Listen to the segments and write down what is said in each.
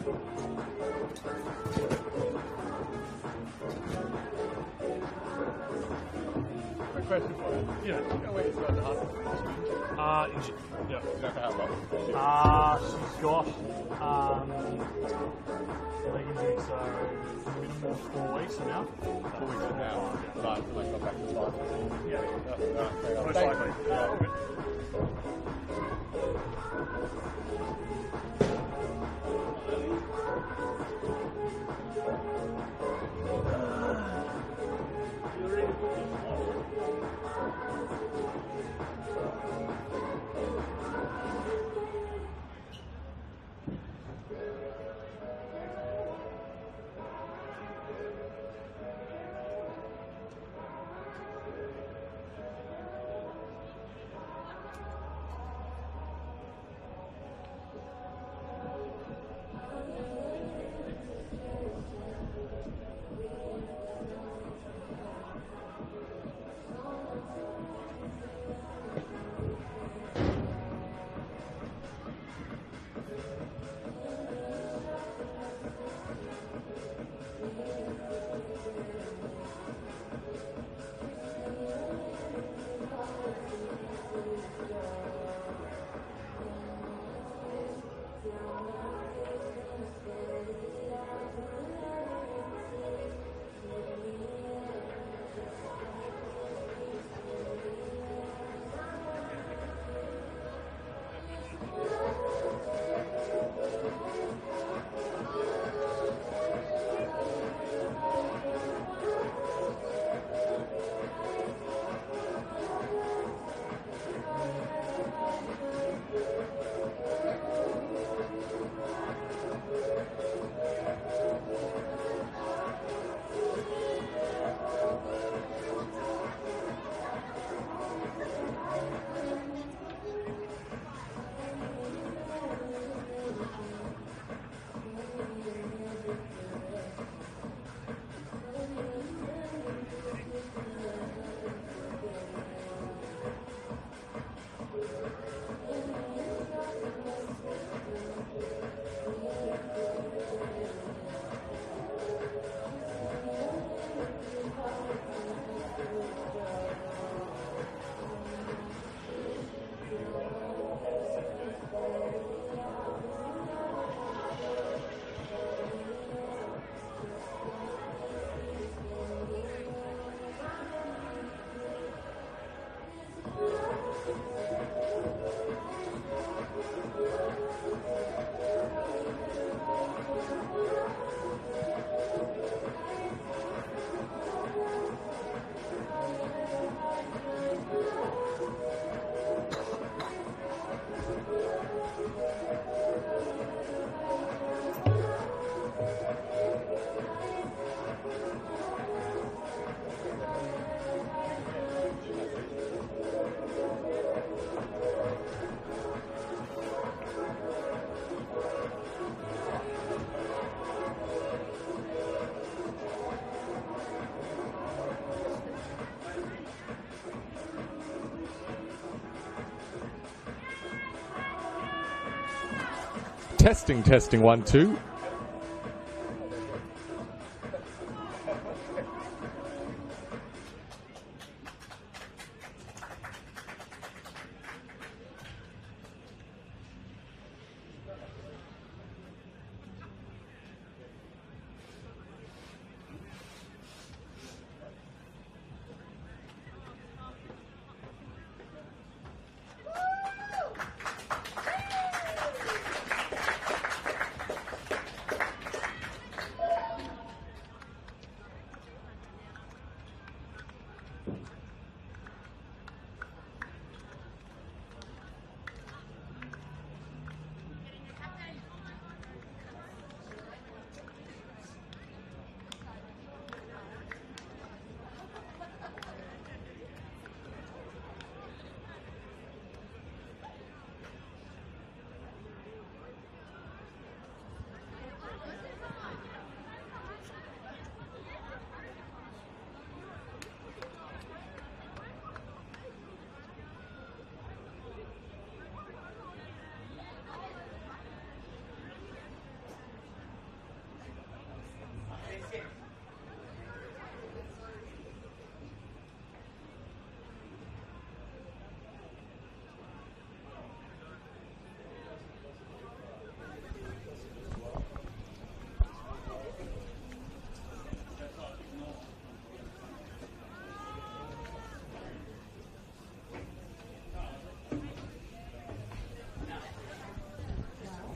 Quick question for you. Yeah. Do you know where he's got the hospital? Yeah. You know for how long? She's got leg injury, so minimum of 4 weeks now. 4 weeks from now. But like got back to life. Yeah. Most likely. Yeah. Testing, 1, 2.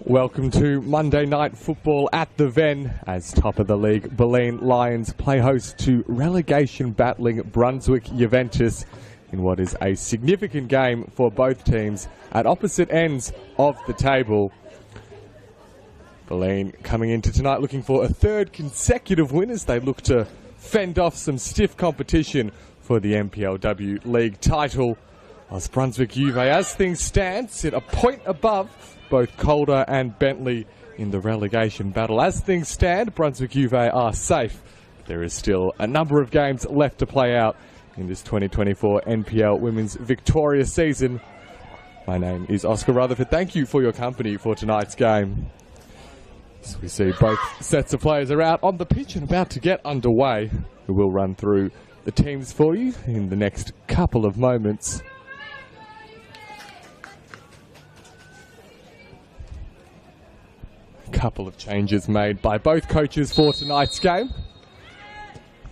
Welcome to Monday Night Football at the Ven, as top of the league Bulleen Lions play host to relegation battling Brunswick Juventus in what is a significant game for both teams at opposite ends of the table. Bulleen coming into tonight looking for a third consecutive win as they look to fend off some stiff competition for the NPLWVIC title. Whilst Brunswick Juve, as things stand, sit a point above both Calder and Bentley in the relegation battle. As things stand, Brunswick Juve are safe. There is still a number of games left to play out in this 2024 NPL Women's Victoria season. My name is Oscar Rutherford. Thank you for your company for tonight's game. As we see both sets of players are out on the pitch and about to get underway. We will run through the teams for you in the next couple of moments. Couple of changes made by both coaches for tonight's game.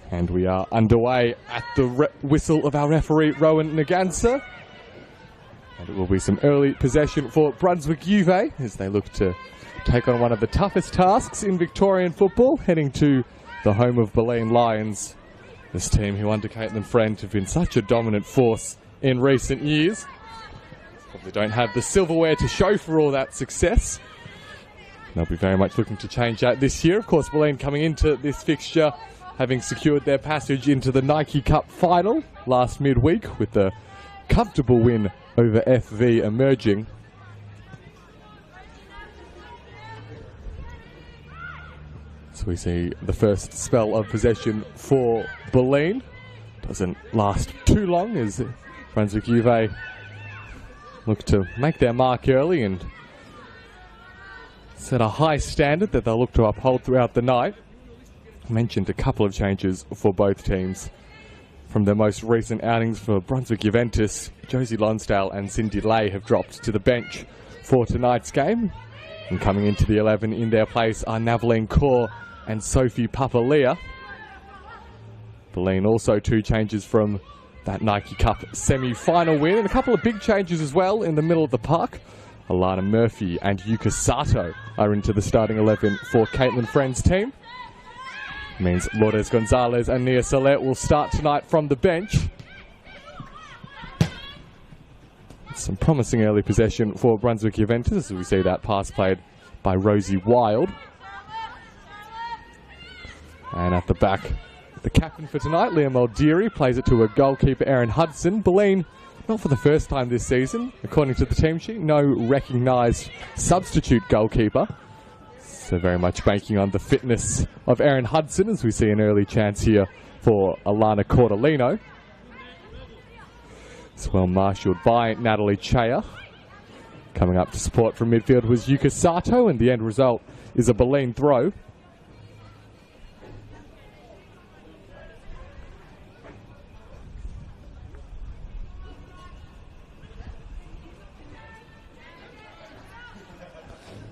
And we are underway at the whistle of our referee, Rowan Nagansa. And it will be some early possession for Brunswick Juve as they look to take on one of the toughest tasks in Victorian football, heading to the home of Bulleen Lions. This team who, under Caitlin Friend, have been such a dominant force in recent years. Probably don't have the silverware to show for all that success. They'll be very much looking to change that this year. Of course, Bulleen coming into this fixture having secured their passage into the Nike Cup final last midweek with a comfortable win over FV emerging. So we see the first spell of possession for Bulleen. Doesn't last too long as Brunswick Juve look to make their mark early and set a high standard that they'll look to uphold throughout the night. I mentioned a couple of changes for both teams. From their most recent outings for Brunswick Juventus, Josie Lonsdale and Cindy Lay have dropped to the bench for tonight's game. And coming into the 11 in their place are Navaline Kaur and Sophie Papalia. Bulleen also two changes from that Nike Cup semi-final win, and a couple of big changes as well in the middle of the park. Alana Murphy and Yuka Sato are into the starting 11 for Caitlin Friend's team. It means Lourdes Gonzalez and Nia Solet will start tonight from the bench. Some promising early possession for Brunswick Juventus as we see that pass played by Rosie Wild. And at the back, the captain for tonight, Liam Aldiri, plays it to a goalkeeper, Erin Hudson. Bulleen, not for the first time this season, according to the team sheet, no recognised substitute goalkeeper. So very much banking on the fitness of Erin Hudson as we see an early chance here for Alana Cordolino. It's well marshalled by Natalie Chaya. Coming up to support from midfield was Yuka Sato, and the end result is a Bulleen throw.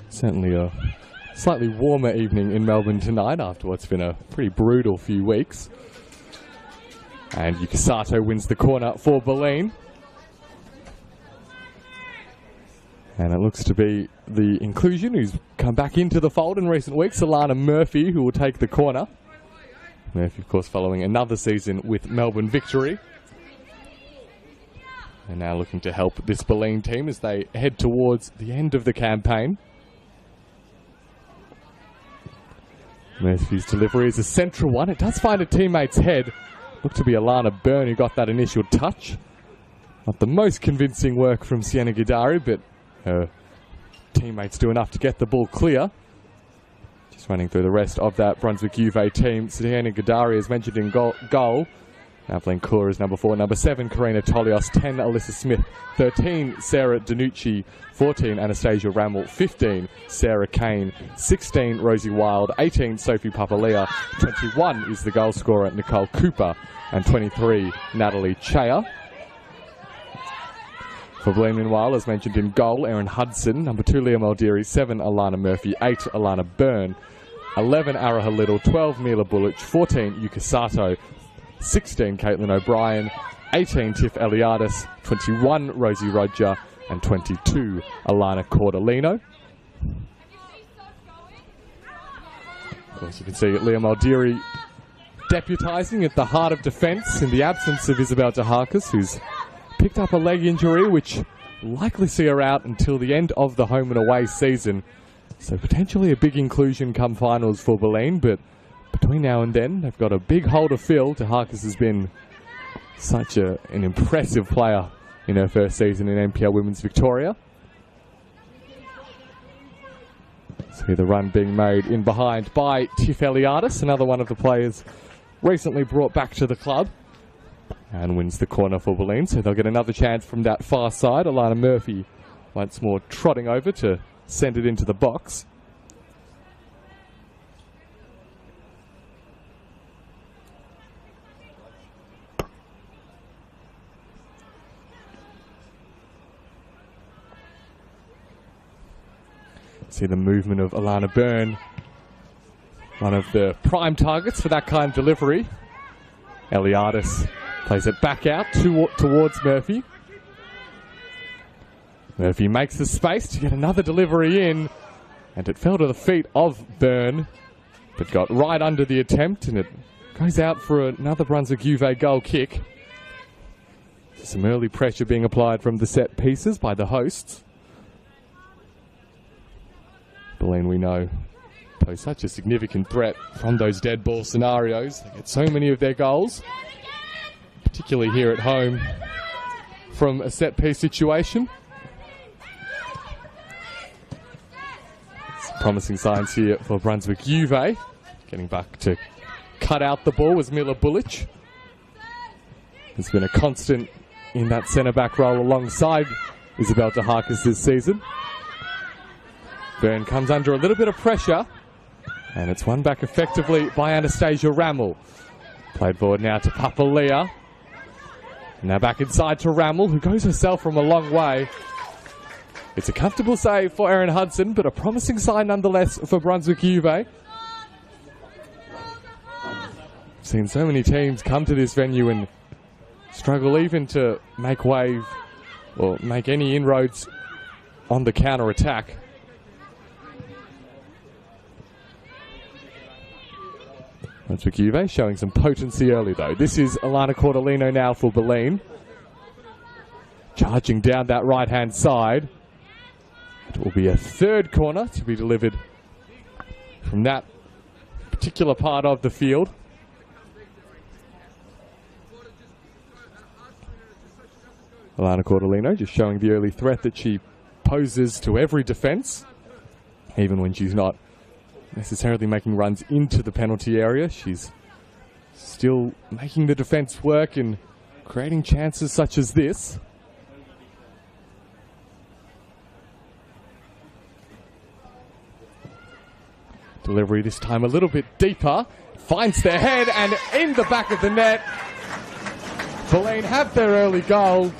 Certainly a slightly warmer evening in Melbourne tonight after what's been a pretty brutal few weeks. And Yuka Sato wins the corner for Bulleen. And it looks to be the inclusion who's come back into the fold in recent weeks, Alana Murphy, who will take the corner. Murphy, of course, following another season with Melbourne Victory. And now looking to help this Bulleen team as they head towards the end of the campaign. Murphy's delivery is a central one. It does find a teammate's head. Looked to be Alana Byrne who got that initial touch. Not the most convincing work from Sienna Gidari, but her teammates do enough to get the ball clear. Just running through the rest of that Brunswick Juve team. Sienna Gidari is mentioned in goal. Navaline Kaur is number 4. Number 7, Karina Tolios. 10, Alyssa Smith. 13, Sarah Danucci. 14, Anastasia Rammel. 15, Sarah Kane. 16, Rosie Wild. 18, Sophie Papalia. 21 is the goal scorer, Nicole Cooper. And 23, Natalie Chaya. For Bulleen, meanwhile, as mentioned in goal, Erin Hudson. Number 2, Liam Aldiri. 7, Alana Murphy. 8, Alana Byrne. 11, Araha Little. 12, Mila Bullich. 14, Yuka Sato. 16, Caitlin O'Brien, 18, Tiff Eliadis, 21, Rosie Roger, and 22, Alana Cordolino. course, you can see Liam Aldiri deputising at the heart of defence in the absence of Isabel DeHarkis, who's picked up a leg injury, which will likely see her out until the end of the home and away season. So potentially a big inclusion come finals for Bulleen, but between now and then, they've got a big hole to fill. DeHarkis has been such an impressive player in her first season in NPL Women's Victoria. See the run being made in behind by Tiff Eliadis, another one of the players recently brought back to the club, and wins the corner for Bulleen. So they'll get another chance from that far side. Alana Murphy once more trotting over to send it into the box. See the movement of Alana Byrne, one of the prime targets for that kind of delivery. Eliadis plays it back out towards Murphy. Murphy makes the space to get another delivery in, and it fell to the feet of Byrne, but got right under the attempt, and it goes out for another Brunswick Juve goal kick. Some early pressure being applied from the set pieces by the hosts. Bulleen, we know, pose such a significant threat from those dead ball scenarios. They get so many of their goals, particularly here at home, from a set piece situation. Some promising signs here for Brunswick Juve. Getting back to cut out the ball was Mila Bulic. Has been a constant in that centre-back role alongside Isabel DeHarkis this season. Byrne comes under a little bit of pressure, and it's won back effectively by Anastasia Rammel. Played forward now to Papalia. Now back inside to Rammel, who goes herself from a long way. It's a comfortable save for Erin Hudson, but a promising sign nonetheless for Brunswick Juve. Seen so many teams come to this venue and struggle even to make wave or make any inroads on the counter-attack. Brunswick Juve showing some potency early though. This is Alana Cordolino now for Bulleen. Charging down that right-hand side. It will be a third corner to be delivered from that particular part of the field. Alana Cordolino just showing the early threat that she poses to every defence, even when she's not necessarily making runs into the penalty area. She's still making the defence work and creating chances such as this. Delivery this time a little bit deeper. Finds their head and in the back of the net. Bulleen have their early goal.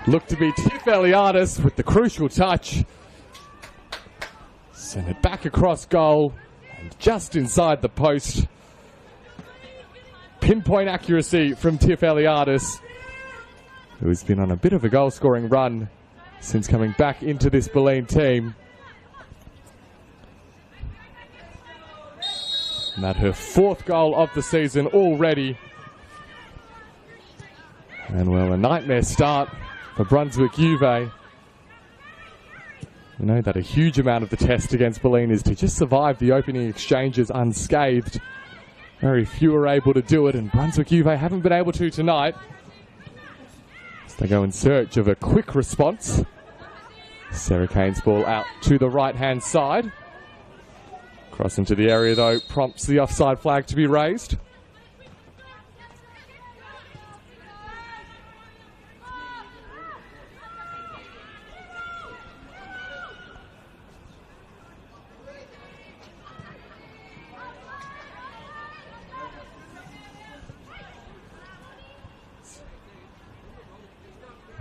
Looked to be Tiff Eliadis with the crucial touch. Send it back across goal and just inside the post. Pinpoint accuracy from Tiff Eliadis, who's been on a bit of a goal scoring run since coming back into this Bulleen team. And that her fourth goal of the season already. And well, a nightmare start for Brunswick Juve. We know that a huge amount of the test against Bulleen is to just survive the opening exchanges unscathed. Very few are able to do it, and Brunswick Juve haven't been able to tonight. So they go in search of a quick response. Sarah Kane's ball out to the right-hand side. Cross into the area, though, prompts the offside flag to be raised.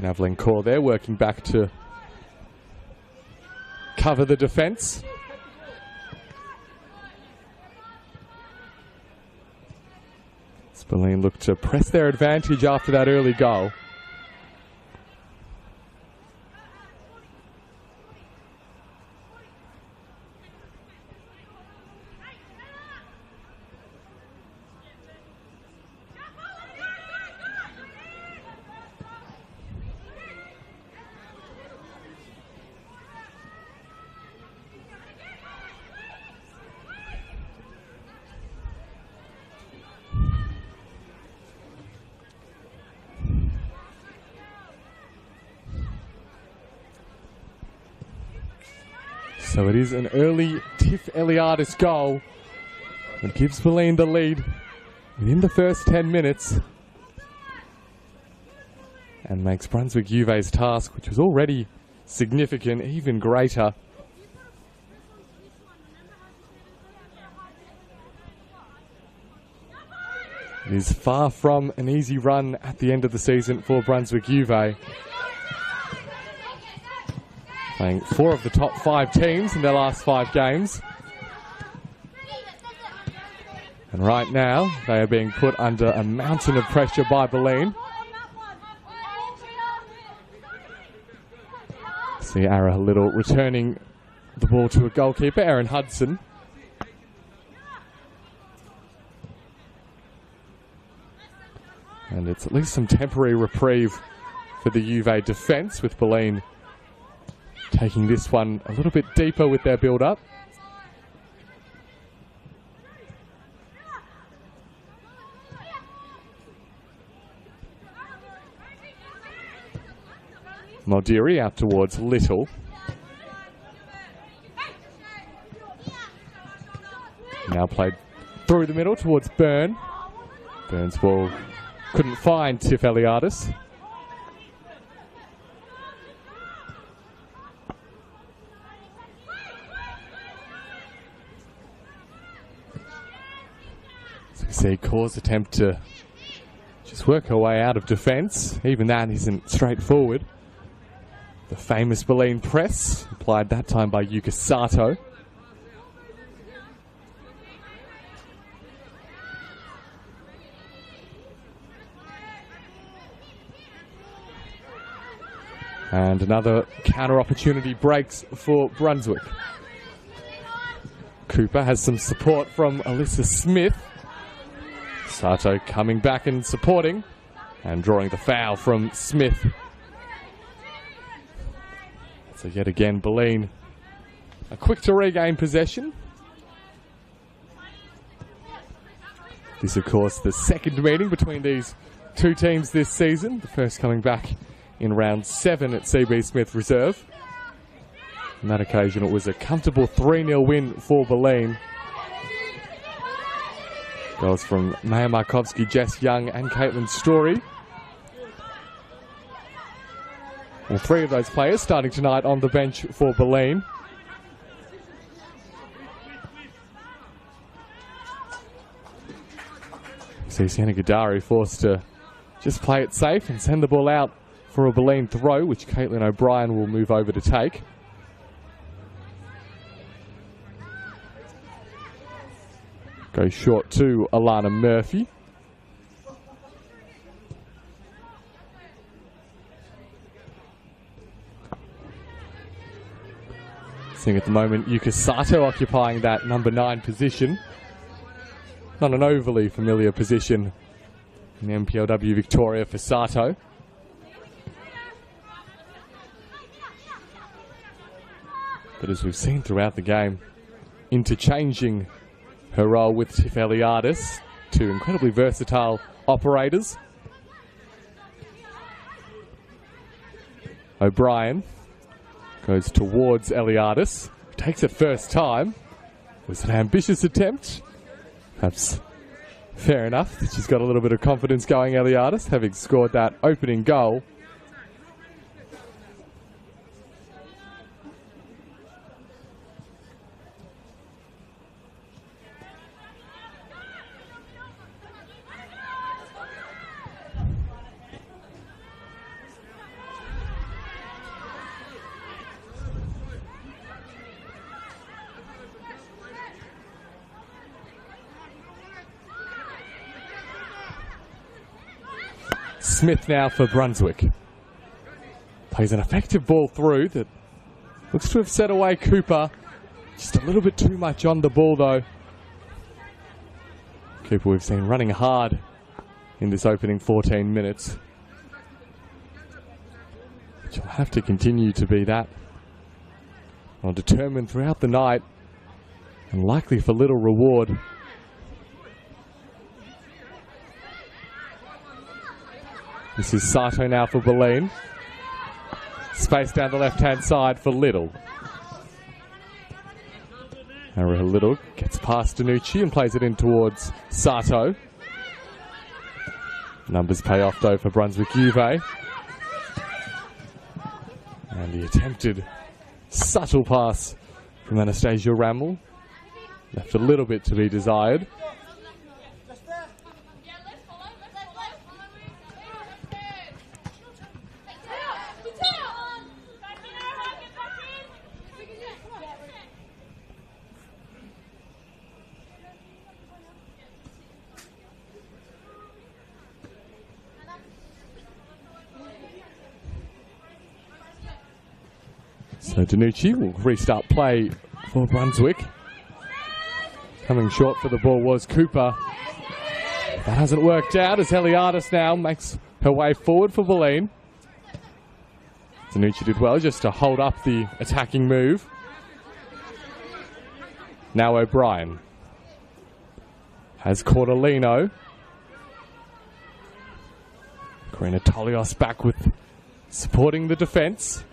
Navelin Kaur there, working back to cover the defence. Bulleen look to press their advantage after that early goal. So it is an early Tiff Eliadis goal that gives Bulleen the lead within the first 10 minutes and makes Brunswick Juve's task, which was already significant, even greater. It is far from an easy run at the end of the season for Brunswick Juve. Playing 4 of the top 5 teams in their last 5 games. And right now, they are being put under a mountain of pressure by Bulleen. See Ara Little returning the ball to a goalkeeper, Aaron Hudson. And it's at least some temporary reprieve for the Juve defence, with Bulleen taking this one a little bit deeper with their build-up. Modiri out towards Little. Now played through the middle towards Byrne. Byrne's ball couldn't find Tiff Eliadis. So we see Kaur's attempt to just work her way out of defence. Even that isn't straightforward. The famous Bulleen press, applied that time by Yuka Sato. And another counter opportunity breaks for Brunswick. Cooper has some support from Alyssa Smith. Sato coming back and supporting and drawing the foul from Smith. So yet again, Bulleen are quick to regain possession. This, of course, the second meeting between these two teams this season. The first coming back in round 7 at CB Smith Reserve. On that occasion, it was a comfortable 3-0 win for Bulleen. Goals from Maya Markovsky, Jess Young and Caitlin Story. All 3 of those players starting tonight on the bench for Bulleen. See Sienna Gadari forced to just play it safe and send the ball out for a Bulleen throw, which Caitlin O'Brien will move over to take. Goes short to Alana Murphy. Seeing at the moment Yuka Sato occupying that number 9 position. Not an overly familiar position in NPLW Victoria for Sato. But as we've seen throughout the game, interchanging her role with Tiff Eliadis, 2 incredibly versatile operators. O'Brien goes towards Eliadis, takes it first time. Was an ambitious attempt. Perhaps fair enough that she's got a little bit of confidence going, Eliadis, having scored that opening goal. Smith now for Brunswick. Plays an effective ball through that looks to have set away Cooper. Just a little bit too much on the ball though. Cooper we've seen running hard in this opening 14 minutes. Which will have to continue to be that. Well, determined throughout the night and likely for little reward. This is Sato now for Bulleen. Space down the left-hand side for Little. Little gets past Danucci and plays it in towards Sato. Numbers pay off though for Brunswick Juve. And the attempted subtle pass from Anastasia Rammel left a little bit to be desired. So Danucci will restart play for Brunswick. Coming short for the ball was Cooper. That hasn't worked out as Eliadis now makes her way forward for Bulleen. Danucci did well just to hold up the attacking move. Now O'Brien has Cordolino. Karina Tolios back with supporting the defence.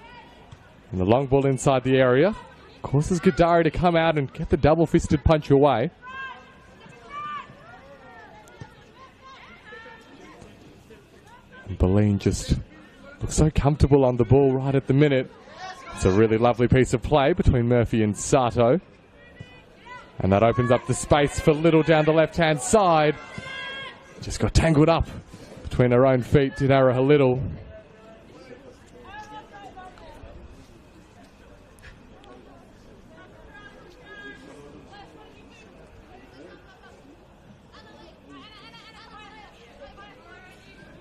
And the long ball inside the area causes Gadari to come out and get the double-fisted punch away. And Bulleen just looks so comfortable on the ball right at the minute. It's a really lovely piece of play between Murphy and Sato. And that opens up the space for Little down the left-hand side. Just got tangled up between her own feet, did Araha Little.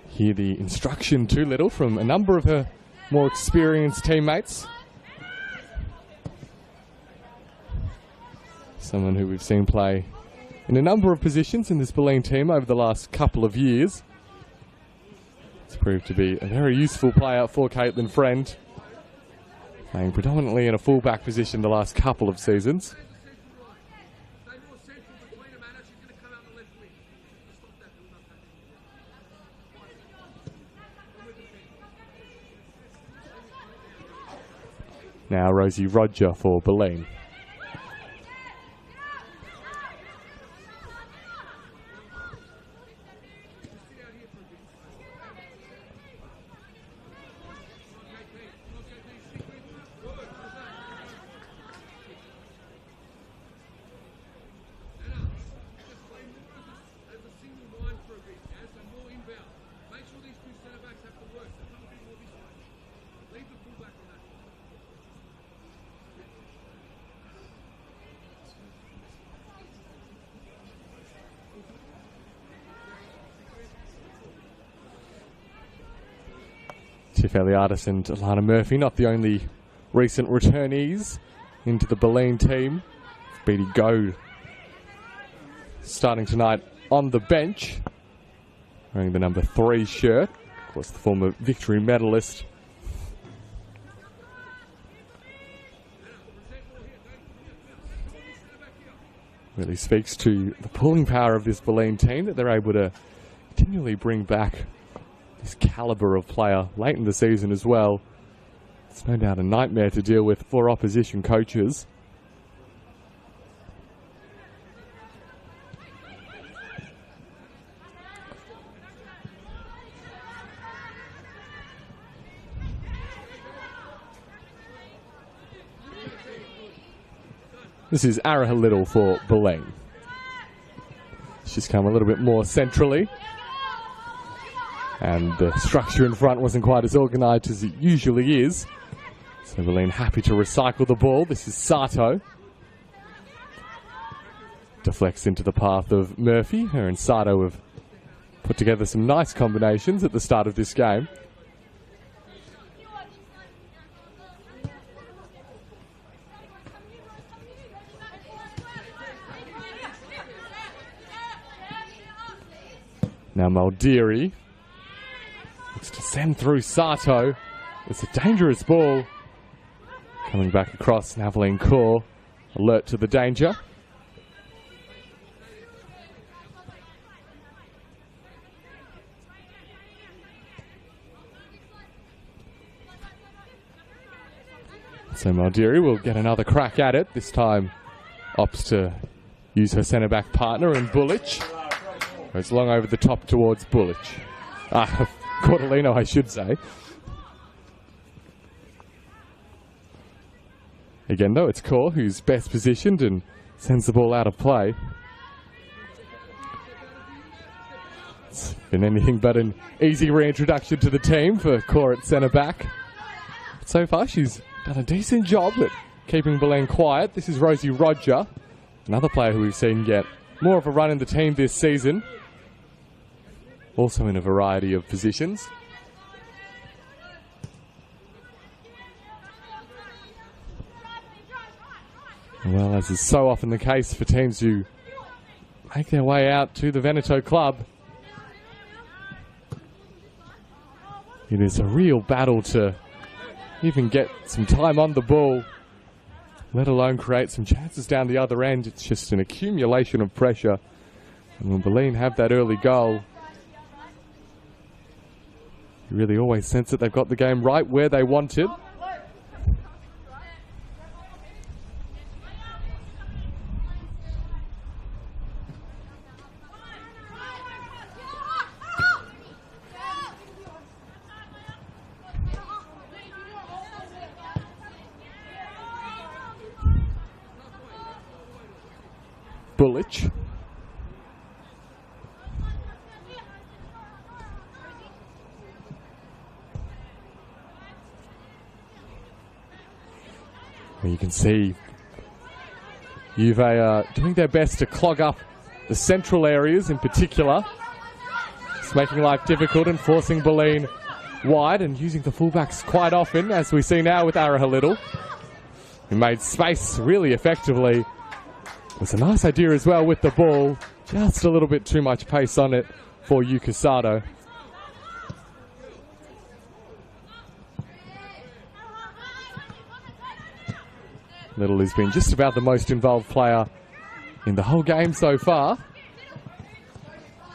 Hear the instruction to Little from a number of her more experienced teammates. Someone who we've seen play in a number of positions in this Bulleen team over the last couple of years. It's proved to be a very useful player for Caitlin Friend, playing predominantly in a fullback position the last couple of seasons. Now Rosie Roger for Bulleen. Tiff Eliadis and Alana Murphy, not the only recent returnees into the Bulleen team. Beatty Goad starting tonight on the bench, wearing the number 3 shirt. Of course, the former victory medalist. Really speaks to the pulling power of this Bulleen team, that they're able to continually bring back this calibre of player late in the season as well. It's no doubt a nightmare to deal with for opposition coaches. This is Araha Little for Bulleen. She's come a little bit more centrally. And the structure in front wasn't quite as organised as it usually is. So Bulleen happy to recycle the ball. This is Sato. Deflects into the path of Murphy. Her and Sato have put together some nice combinations at the start of this game. Now Maldiri looks to send through Sato. It's a dangerous ball. Coming back across, Navaline Kaur, alert to the danger. So Maldiri will get another crack at it, this time opts to use her centre-back partner in Bullich. Goes long over the top towards Bullich. Cortolino, I should say. Again, though, it's Core who's best positioned and sends the ball out of play. It's been anything but an easy reintroduction to the team for Core at centre-back. So far, she's done a decent job at keeping Bulleen quiet. This is Rosie Roger, another player who we've seen get more of a run in the team this season. Also in a variety of positions. Well, as is so often the case for teams who make their way out to the Veneto club, it is a real battle to even get some time on the ball, let alone create some chances down the other end. It's just an accumulation of pressure. And when Bulleen have that early goal, you really always sense that they've got the game right where they want it. Bullich. Well, you can see Juve are doing their best to clog up the central areas in particular. It's making life difficult and forcing Bulleen wide and using the fullbacks quite often, as we see now with Araha Little, who made space really effectively. It was a nice idea as well with the ball. Just a little bit too much pace on it for Yukasado. Little has been just about the most involved player in the whole game so far.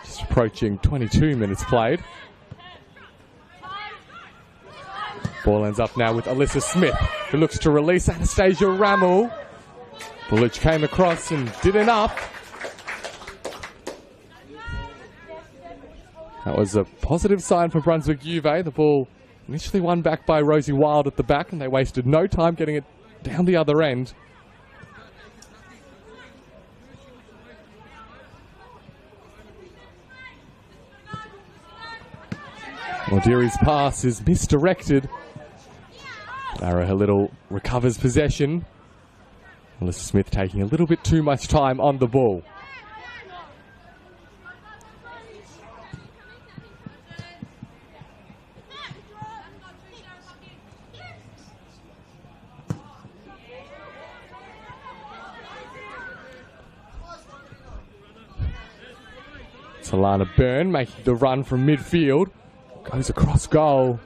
Just approaching 22 minutes played. Ball ends up now with Alyssa Smith, who looks to release Anastasia Rammel. Bullich came across and did enough. That was a positive sign for Brunswick Juve. The ball initially won back by Rosie Wild at the back, and they wasted no time getting it down the other end. Aldiri's pass is misdirected. Araha Little recovers possession. Alyssa Smith taking a little bit too much time on the ball. Alana Byrne making the run from midfield. Goes across goal.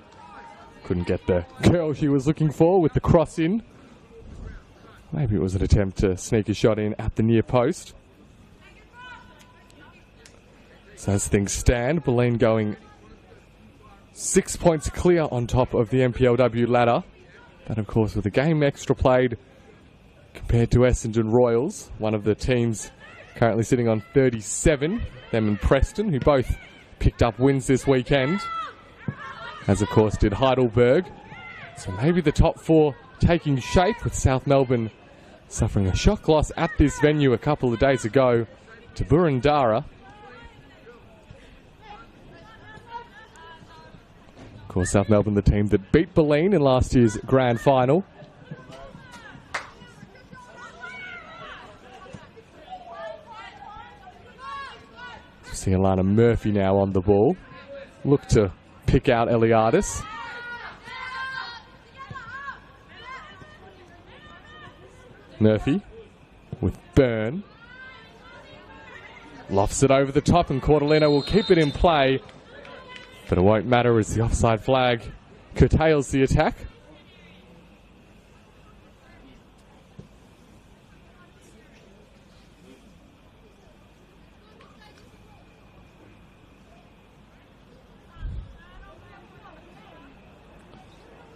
Couldn't get the curl she was looking for with the cross in. Maybe it was an attempt to sneak a shot in at the near post. So as things stand, Bulleen going 6 points clear on top of the NPLW ladder. That, of course, with a game extra played compared to Essendon Royals, one of the teams currently sitting on 37, them and Preston, who both picked up wins this weekend, as of course did Heidelberg. So maybe the top four taking shape, with South Melbourne suffering a shock loss at this venue a couple of days ago to Burundara. Of course, South Melbourne, the team that beat Bulleen in last year's grand final. See Alana Murphy now on the ball. Look to pick out Eliadis. Murphy with Byrne. Lofts it over the top, and Cortolino will keep it in play. But it won't matter as the offside flag curtails the attack.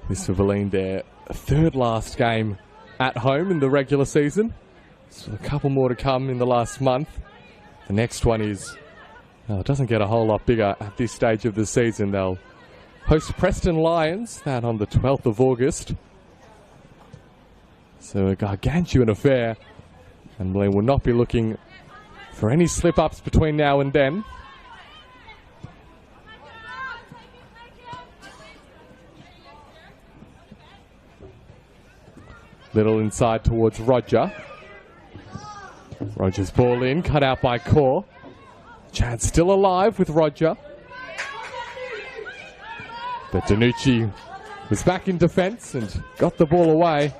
This for Bulleen, their third last game at home in the regular season. So a couple more to come in the last month. The next one is, well, it doesn't get a whole lot bigger at this stage of the season. They'll host Preston Lions, that on the 12th of August. So a gargantuan affair, and Bulleen will not be looking for any slip-ups between now and then. Little inside towards Roger. Roger's ball in, cut out by Core. Chance still alive with Roger. But Danucci was back in defence and got the ball away.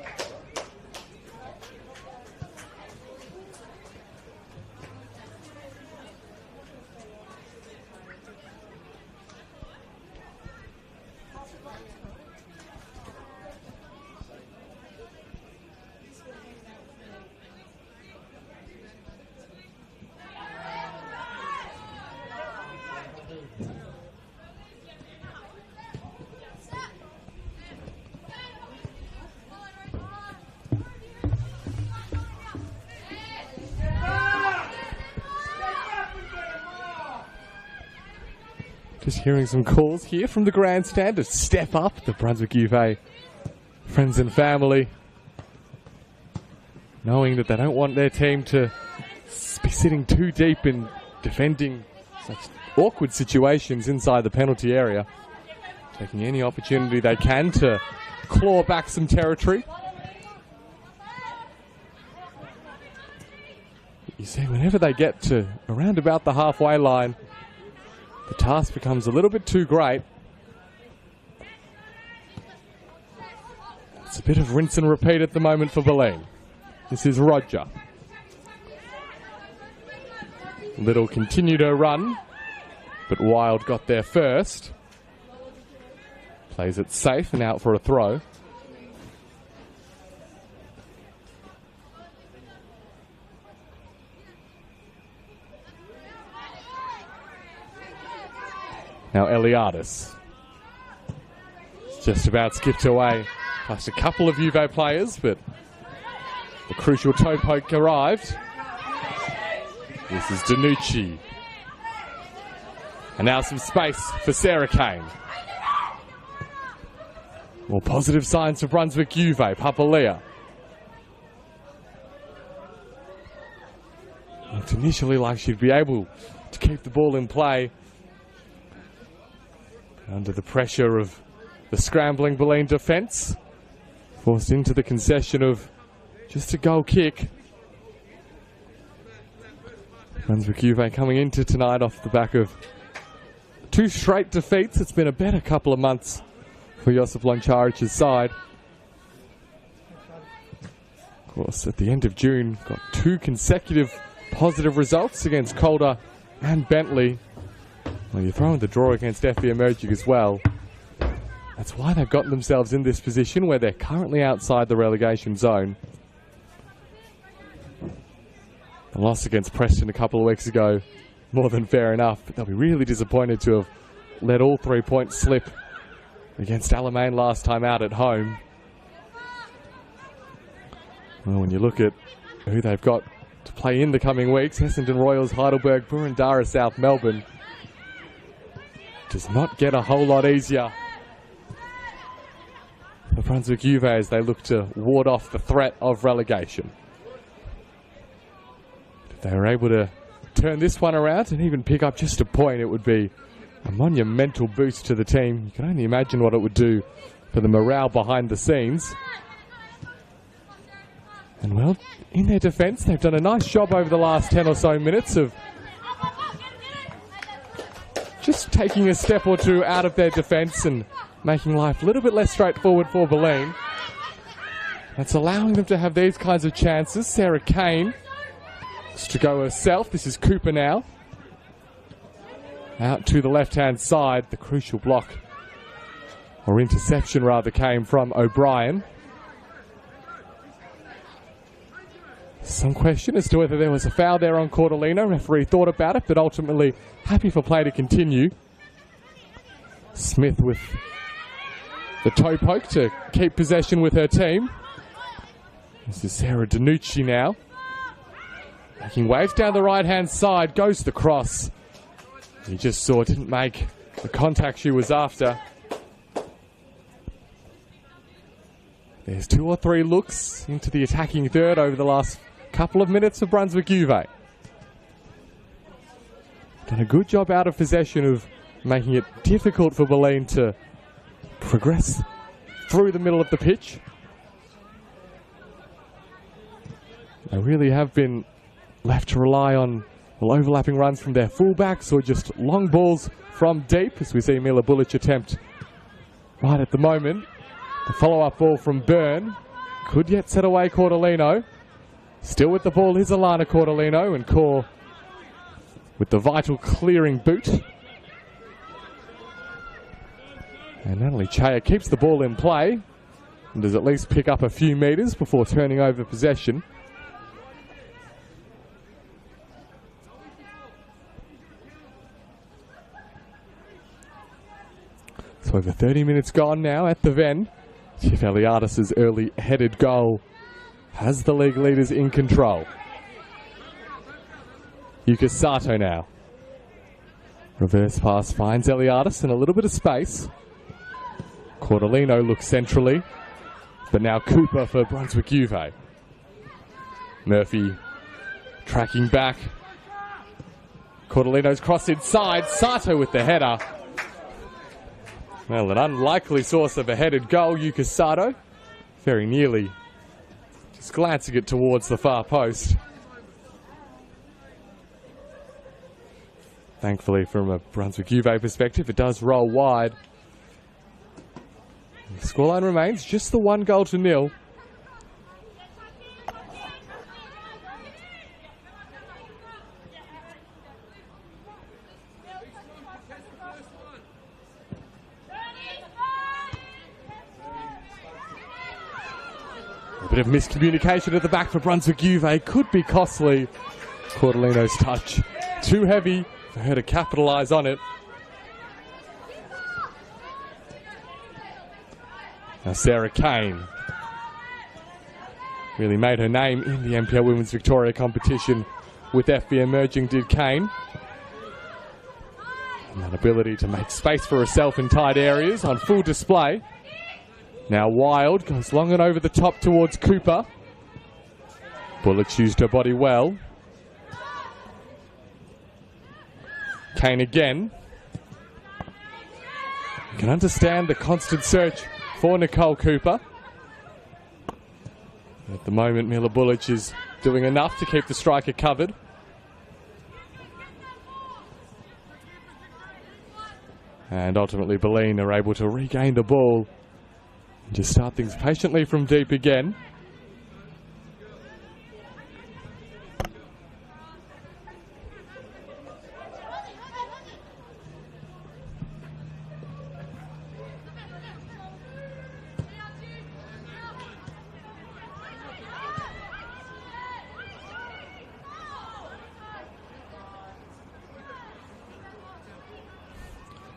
Just hearing some calls here from the grandstand to step up. The Brunswick UVA friends and family, knowing that they don't want their team to be sitting too deep in defending such awkward situations inside the penalty area. Taking any opportunity they can to claw back some territory. You see, whenever they get to around about the halfway line, the task becomes a little bit too great. It's a bit of rinse and repeat at the moment for Bulleen. This is Roger. Little continued her run, but Wild got there first. Plays it safe and out for a throw. Now Eliadis. Just about skipped away past a couple of Juve players, but the crucial toe poke arrived. This is Danucci. And now some space for Sarah Kane. More positive signs for Brunswick Juve. Papalia. Looked initially like she'd be able to keep the ball in play. Under the pressure of the scrambling Bulleen defence, forced into the concession of just a goal kick. Brunswick Juve coming into tonight off the back of 2 straight defeats. It's been a better couple of months for Josip Lončarić's side. Of course, at the end of June, got 2 consecutive positive results against Calder and Bentley. Well, you throw in the draw against FE Emerging as well. That's why they've gotten themselves in this position where they're currently outside the relegation zone. The loss against Preston a couple of weeks ago, more than fair enough, but they'll be really disappointed to have let all 3 points slip against Alamein last time out at home. Well, when you look at who they've got to play in the coming weeks, Essendon Royals, Heidelberg, Boroondara, South Melbourne, does not get a whole lot easier for Brunswick Juve as they look to ward off the threat of relegation. If they were able to turn this one around and even pick up just a point, it would be a monumental boost to the team. You can only imagine what it would do for the morale behind the scenes. And well, in their defence, they've done a nice job over the last 10 or so minutes of just taking a step or two out of their defence and making life a little bit less straightforward for Bulleen. That's allowing them to have these kinds of chances. Sarah Kane is to go herself. This is Cooper now. Out to the left-hand side. The crucial block, or interception rather, came from O'Brien. Some question as to whether there was a foul there on Cordelino. Referee thought about it, but ultimately happy for play to continue. Smith with the toe poke to keep possession with her team. This is Sarah Danucci now. Making waves down the right-hand side, goes the cross. He just saw, didn't make the contact she was after. There's 2 or 3 looks into the attacking third over the last couple of minutes for Brunswick Juve. Done a good job out of possession of making it difficult for Bulleen to progress through the middle of the pitch. They really have been left to rely on overlapping runs from their fullbacks or just long balls from deep, as we see Mila Bullich attempt right at the moment. The follow-up ball from Byrne could yet set away Cordolino. Still with the ball is Alana Cordolino, and Core with the vital clearing boot. And Natalie Chaya keeps the ball in play and does at least pick up a few metres before turning over possession. So over 30 minutes gone now at the Ven. Tiff Eliadis' early headed goal has the league leaders in control. Yuka Sato now. Reverse pass finds Eliadis in a little bit of space. Cordolino looks centrally, but now Cooper for Brunswick Juve. Murphy tracking back. Cordolino's cross inside. Sato with the header. Well, an unlikely source of a headed goal, Yuka Sato. Very nearly just glancing it towards the far post. Thankfully, from a Brunswick Juve perspective, it does roll wide. The scoreline remains just the 1-0. A bit of miscommunication at the back for Brunswick Juve could be costly. Cordolino's touch too heavy for her to capitalise on it. Now Sarah Kane really made her name in the NPL Women's Victoria competition with FB emerging, did Kane. And that ability to make space for herself in tight areas on full display. Now Wild goes long and over the top towards Cooper. Bullock used her body well. Kane again. You can understand the constant search for Nicole Cooper. At the moment, Mila Bullich is doing enough to keep the striker covered. And ultimately, Bulleen are able to regain the ball and just start things patiently from deep again.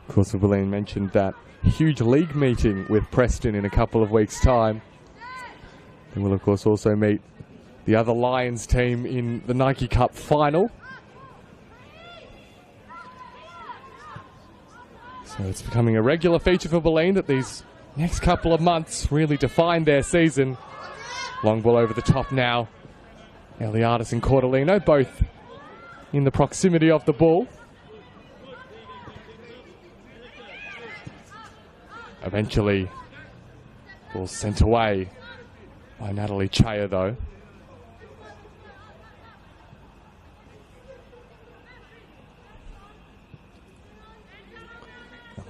Of course, Bulleen mentioned that huge league meeting with Preston in a couple of weeks' time. They will, of course, also meet the other Lions team in the Nike Cup final. So it's becoming a regular feature for Bulleen that these next couple of months really define their season. Long ball over the top now. Eliadis and Cordolino both in the proximity of the ball. Eventually, ball sent away by Natalie Chaya, though.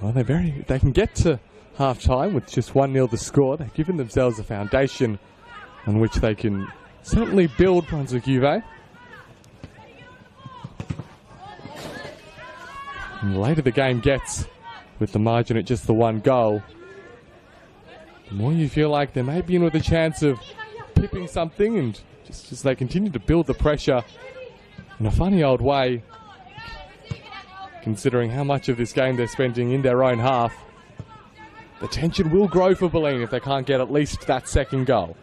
Well, they can get to half-time with just 1-0 to score. They've given themselves a foundation on which they can certainly build Brunswick Juve. And the later the game gets, with the margin at just the 1 goal, the more you feel like they may be in with a chance of pipping something, and just as they continue to build the pressure in a funny old way, considering how much of this game they're spending in their own half, the tension will grow for Bulleen if they can't get at least that second goal.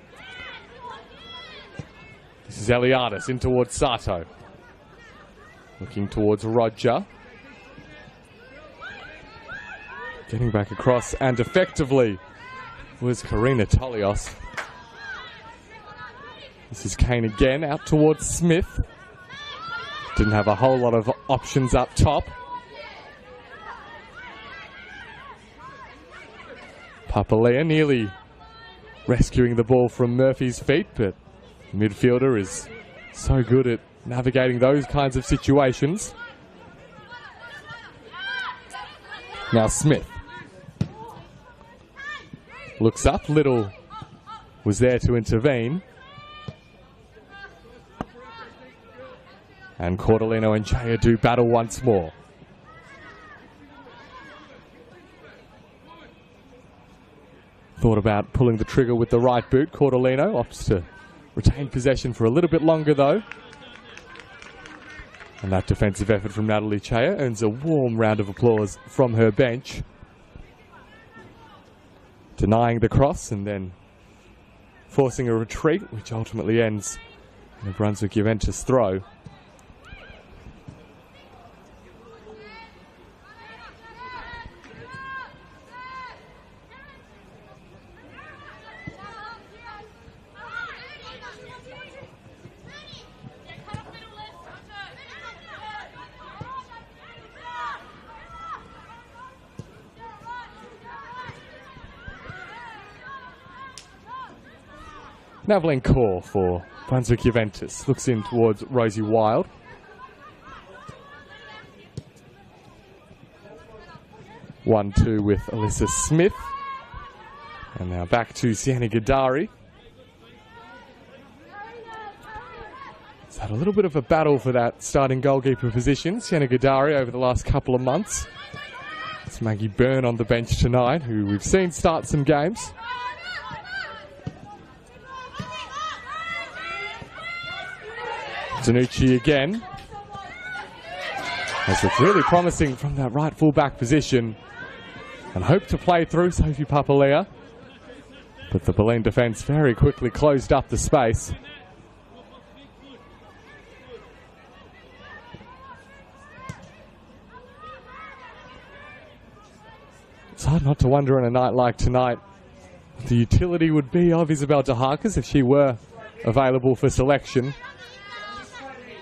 This is Eliadis in towards Sato. Looking towards Roger. Getting back across and effectively was Karina Tolios. This is Kane again out towards Smith. Didn't have a whole lot of options up top. Papalea nearly rescuing the ball from Murphy's feet, but the midfielder is so good at navigating those kinds of situations. Now Smith looks up. Little was there to intervene. And Cordolino and Chaya do battle once more. Thought about pulling the trigger with the right boot. Cordolino opts to retain possession for a little bit longer though. And that defensive effort from Natalie Chaya earns a warm round of applause from her bench. Denying the cross and then forcing a retreat, which ultimately ends in a Brunswick Juventus throw. Naveline Kaur for Brunswick Juventus. Looks in towards Rosie Wild. One-two with Alyssa Smith. And now back to Sienna Gadari. It's had a little bit of a battle for that starting goalkeeper position. Sienna Gadari over the last couple of months. It's Maggie Byrne on the bench tonight, who we've seen start some games. Zanucci again. As it's really promising from that right full-back position. And hope to play through Sophie Papalea. But the Bulleen defence very quickly closed up the space. It's hard not to wonder on a night like tonight what the utility would be of Isabel de Harkes if she were available for selection.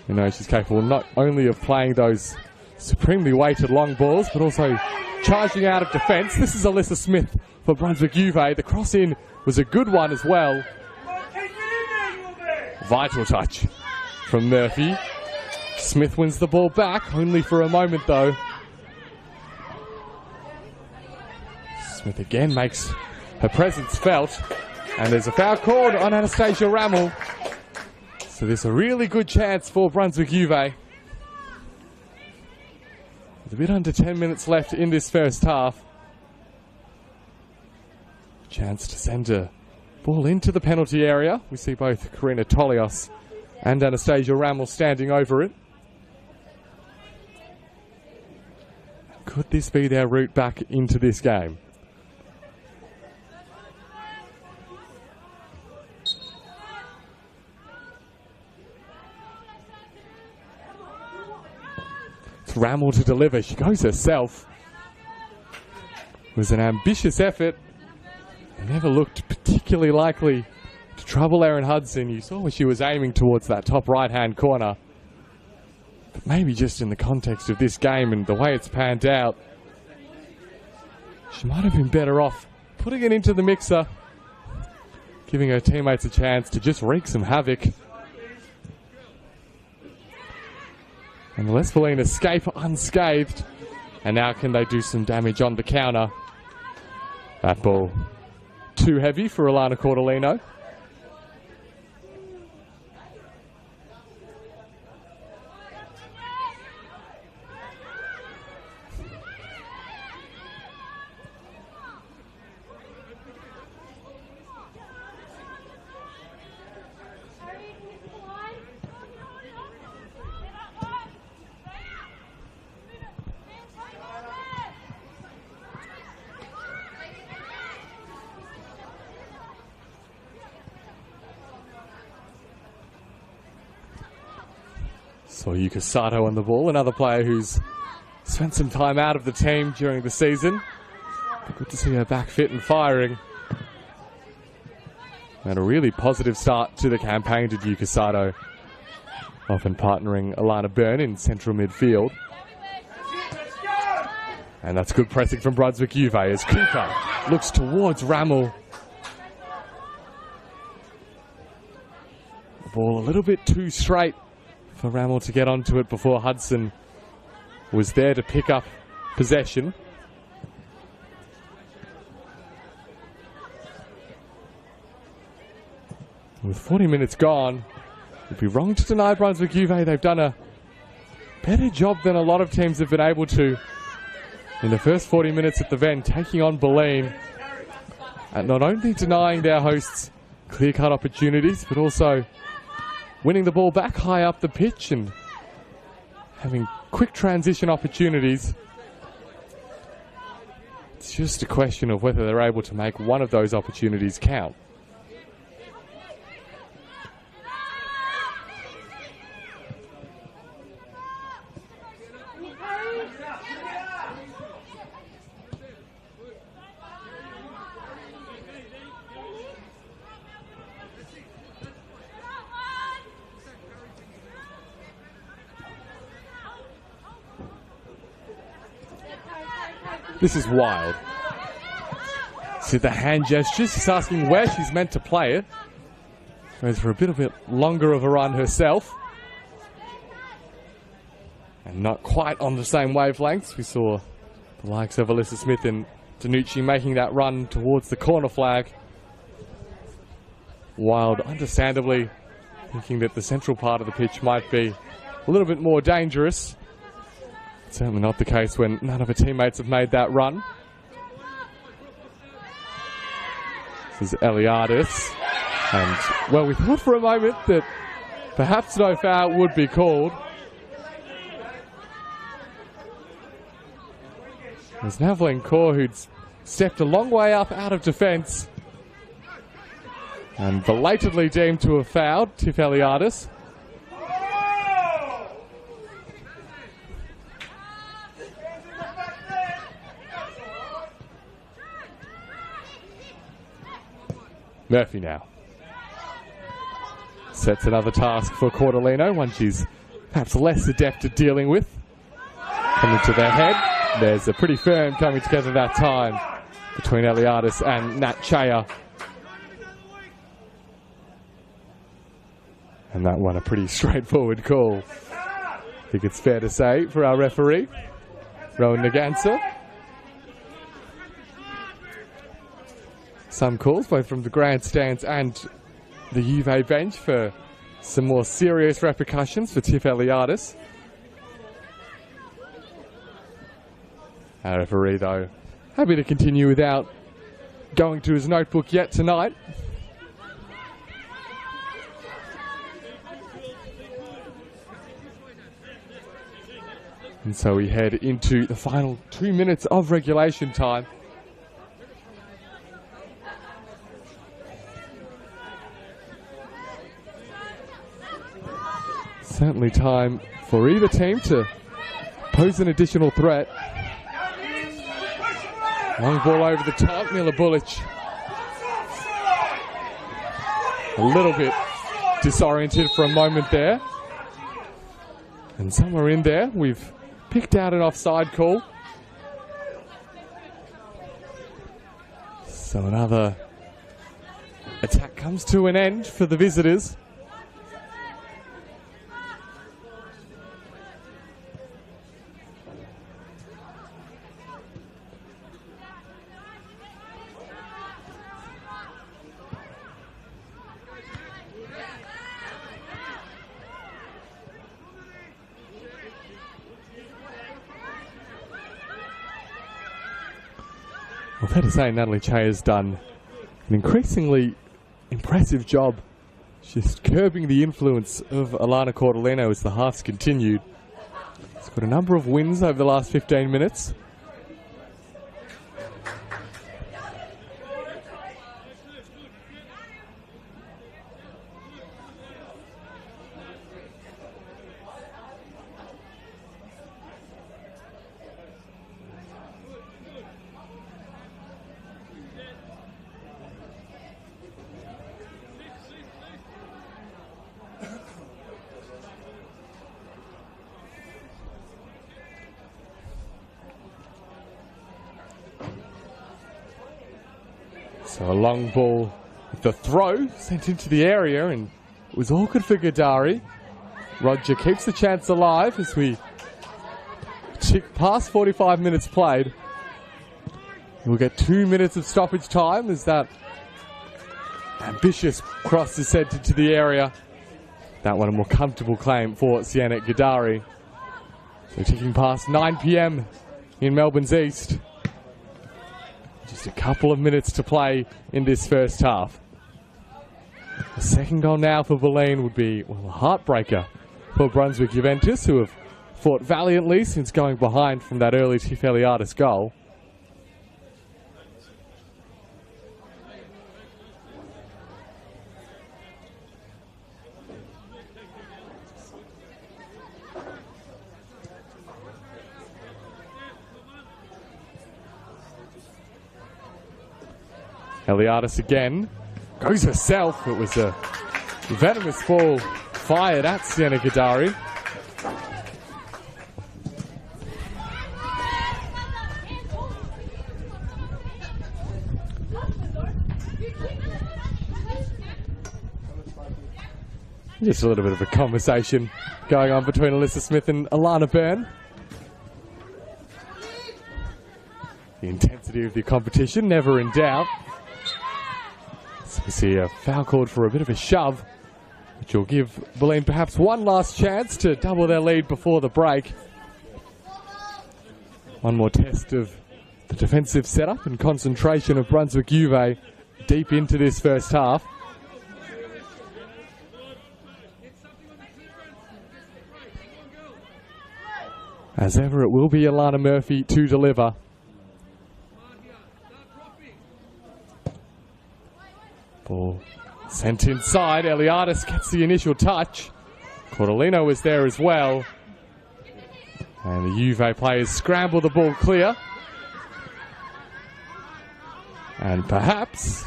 You know, she's capable not only of playing those supremely weighted long balls, but also charging out of defence. This is Alyssa Smith for Brunswick Juve. The cross-in was a good one as well. Vital touch from Murphy. Smith wins the ball back, only for a moment though. Smith again makes her presence felt. And there's a foul called on Anastasia Rammel. So there's a really good chance for Brunswick Juve. With a bit under 10 minutes left in this first half. Chance to send a ball into the penalty area. We see both Karina Tolios and Anastasia Rammel standing over it. Could this be their route back into this game? Rammel to deliver. She goes herself. It was an ambitious effort. Never looked particularly likely to trouble Erin Hudson. You saw where she was aiming towards that top right-hand corner. But maybe just in the context of this game and the way it's panned out, she might have been better off putting it into the mixer, giving her teammates a chance to just wreak some havoc. And Les Bulleen escape unscathed. And now can they do some damage on the counter? That ball too heavy for Alana Cordolino. Saw Yuka Sato on the ball, another player who's spent some time out of the team during the season. But good to see her back fit and firing. And a really positive start to the campaign to Yuka Sato, often partnering Alana Byrne in central midfield. And that's good pressing from Brunswick Juve as Cooper looks towards Rammel. The ball a little bit too straight for Rammel to get onto it before Hudson was there to pick up possession. With 40 minutes gone, it'd be wrong to deny Brunswick Juve they've done a better job than a lot of teams have been able to in the first 40 minutes at the Ven, taking on Bulleen and not only denying their hosts clear-cut opportunities, but also winning the ball back high up the pitch and having quick transition opportunities. It's just a question of whether they're able to make one of those opportunities count. This is wild. See the hand gestures, just asking where she's meant to play it. Goes for a bit longer of a run herself. And not quite on the same wavelengths. We saw the likes of Alyssa Smith and Danucci making that run towards the corner flag. Wild, understandably, thinking that the central part of the pitch might be a little bit more dangerous. Certainly not the case when none of her teammates have made that run. This is Eliadis. And, well, we thought for a moment that perhaps no foul would be called. There's Naveline Kaur, who'd stepped a long way up out of defence and belatedly deemed to have fouled Tiff Eliadis. Murphy now sets another task for Cordolino, one she's perhaps less adept at dealing with. Coming to their head. There's a pretty firm coming together that time between Eliadis and Nat Chaya. And that one a pretty straightforward call, I think it's fair to say, for our referee, Rowan Nagansa. Some calls, both from the grandstands and the Juve bench, for some more serious repercussions for Tiff Eliadis. Our referee, though, happy to continue without going to his notebook yet tonight. And so we head into the final 2 minutes of regulation time. Certainly time for either team to pose an additional threat. Long ball over the top, Mila Bulic. A little bit disoriented for a moment there. And somewhere in there, we've picked out an offside call. So another attack comes to an end for the visitors. Well, fair to say Natalie Che has done an increasingly impressive job just curbing the influence of Alana Cordolino as the halves continued. She's got a number of wins over the last 15 minutes. So a long ball with the throw sent into the area, and it was all good for Gadari. Roger keeps the chance alive as we tick past 45 minutes played. We'll get 2 minutes of stoppage time as that ambitious cross is sent into the area. That one a more comfortable claim for Sianet Gadari. So ticking past 9 p.m. in Melbourne's East. Just a couple of minutes to play in this first half. The second goal now for Bulleen would be, well, a heartbreaker for Brunswick Juventus, who have fought valiantly since going behind from that early Tifeliadis goal. Eliadis again goes herself. It was a venomous ball fired at Sienna Gadari. Just a little bit of a conversation going on between Alyssa Smith and Alana Byrne. The intensity of the competition never in doubt. So we see a foul called for a bit of a shove, which will give Bulleen perhaps one last chance to double their lead before the break. One more test of the defensive setup and concentration of Brunswick Juve deep into this first half. As ever, it will be Alana Murphy to deliver. Ball sent inside. Eliadis gets the initial touch. Cordolino was there as well. And the Juve players scramble the ball clear. And perhaps,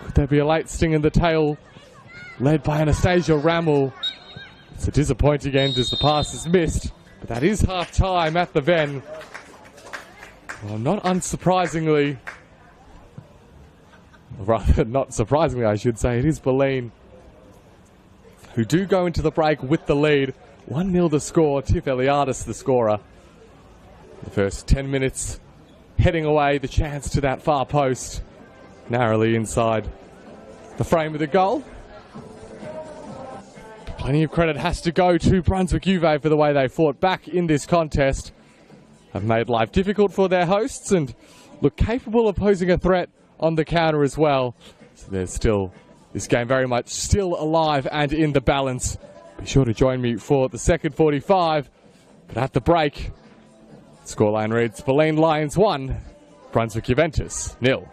could there be a late sting in the tail led by Anastasia Rammel? It's a disappointing end as the pass is missed. But that is half-time at the Ven. Well, not unsurprisingly, rather not surprisingly I should say, it is Bulleen who do go into the break with the lead. 1-0 the score, Tiff Eliadis the scorer. The first 10 minutes heading away, the chance to that far post, narrowly inside the frame of the goal. Plenty of credit has to go to Brunswick Juve for the way they fought back in this contest. Have made life difficult for their hosts and look capable of posing a threat on the counter as well. So there's still this game very much still alive and in the balance. Be sure to join me for the second 45. But at the break, scoreline reads Bulleen Lions 1, Brunswick Juventus 0.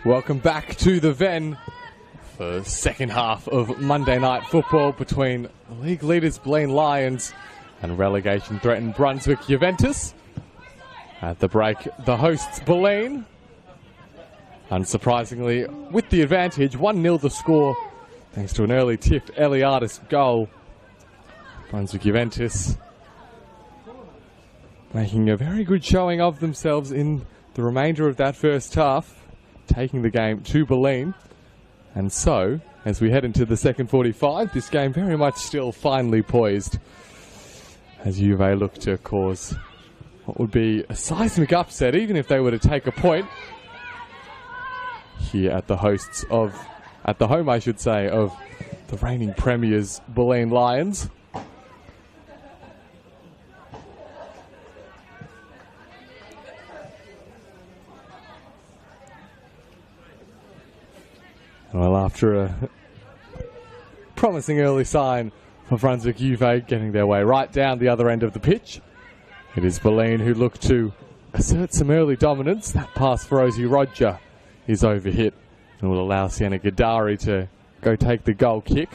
Welcome back to the Ven for the second half of Monday Night Football between the league leaders Bulleen Lions and relegation-threatened Brunswick Juventus. At the break, the hosts Bulleen, unsurprisingly, with the advantage, 1-0 the score, thanks to an early tipped Eliadis goal. Brunswick Juventus making a very good showing of themselves in the remainder of that first half, taking the game to Bulleen. And so, as we head into the second 45, this game very much still finely poised as Juve look to cause what would be a seismic upset, even if they were to take a point here at the home, I should say, of the reigning premiers, Bulleen Lions. Well, after a promising early sign for Brunswick Juve getting their way right down the other end of the pitch, it is Bulleen who look to assert some early dominance. That pass for Rosie Roger is overhit and will allow Sienna Gadari to go take the goal kick.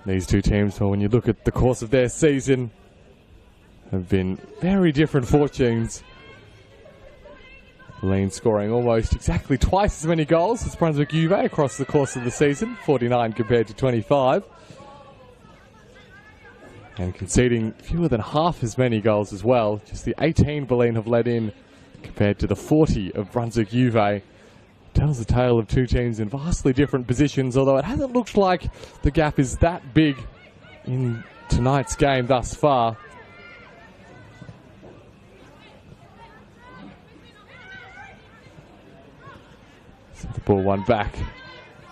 These two teams, well, when you look at the course of their season, have been very different fortunes. Bulleen scoring almost exactly twice as many goals as Brunswick Juve across the course of the season, 49 compared to 25. And conceding fewer than half as many goals as well. Just the 18 Bulleen have let in compared to the 40 of Brunswick Juve. Tells the tale of two teams in vastly different positions, although it hasn't looked like the gap is that big in tonight's game thus far. The ball won back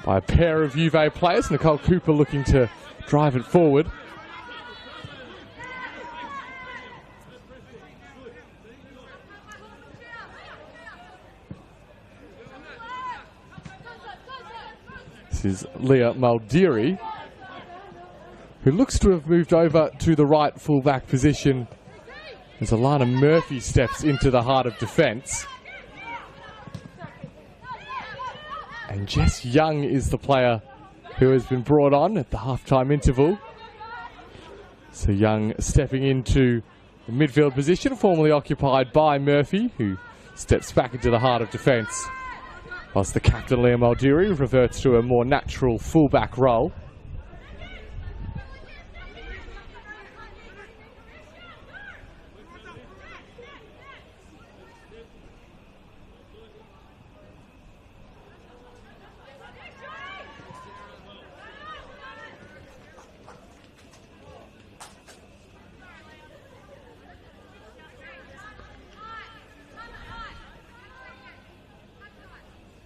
by a pair of Juve players. Nicole Cooper looking to drive it forward. This is Leah Maldiri, who looks to have moved over to the right fullback position as Alana Murphy steps into the heart of defence. And Jess Young is the player who has been brought on at the half-time interval. So Young stepping into the midfield position, formerly occupied by Murphy, who steps back into the heart of defence, whilst the captain, Liam Aldiri, reverts to a more natural fullback role.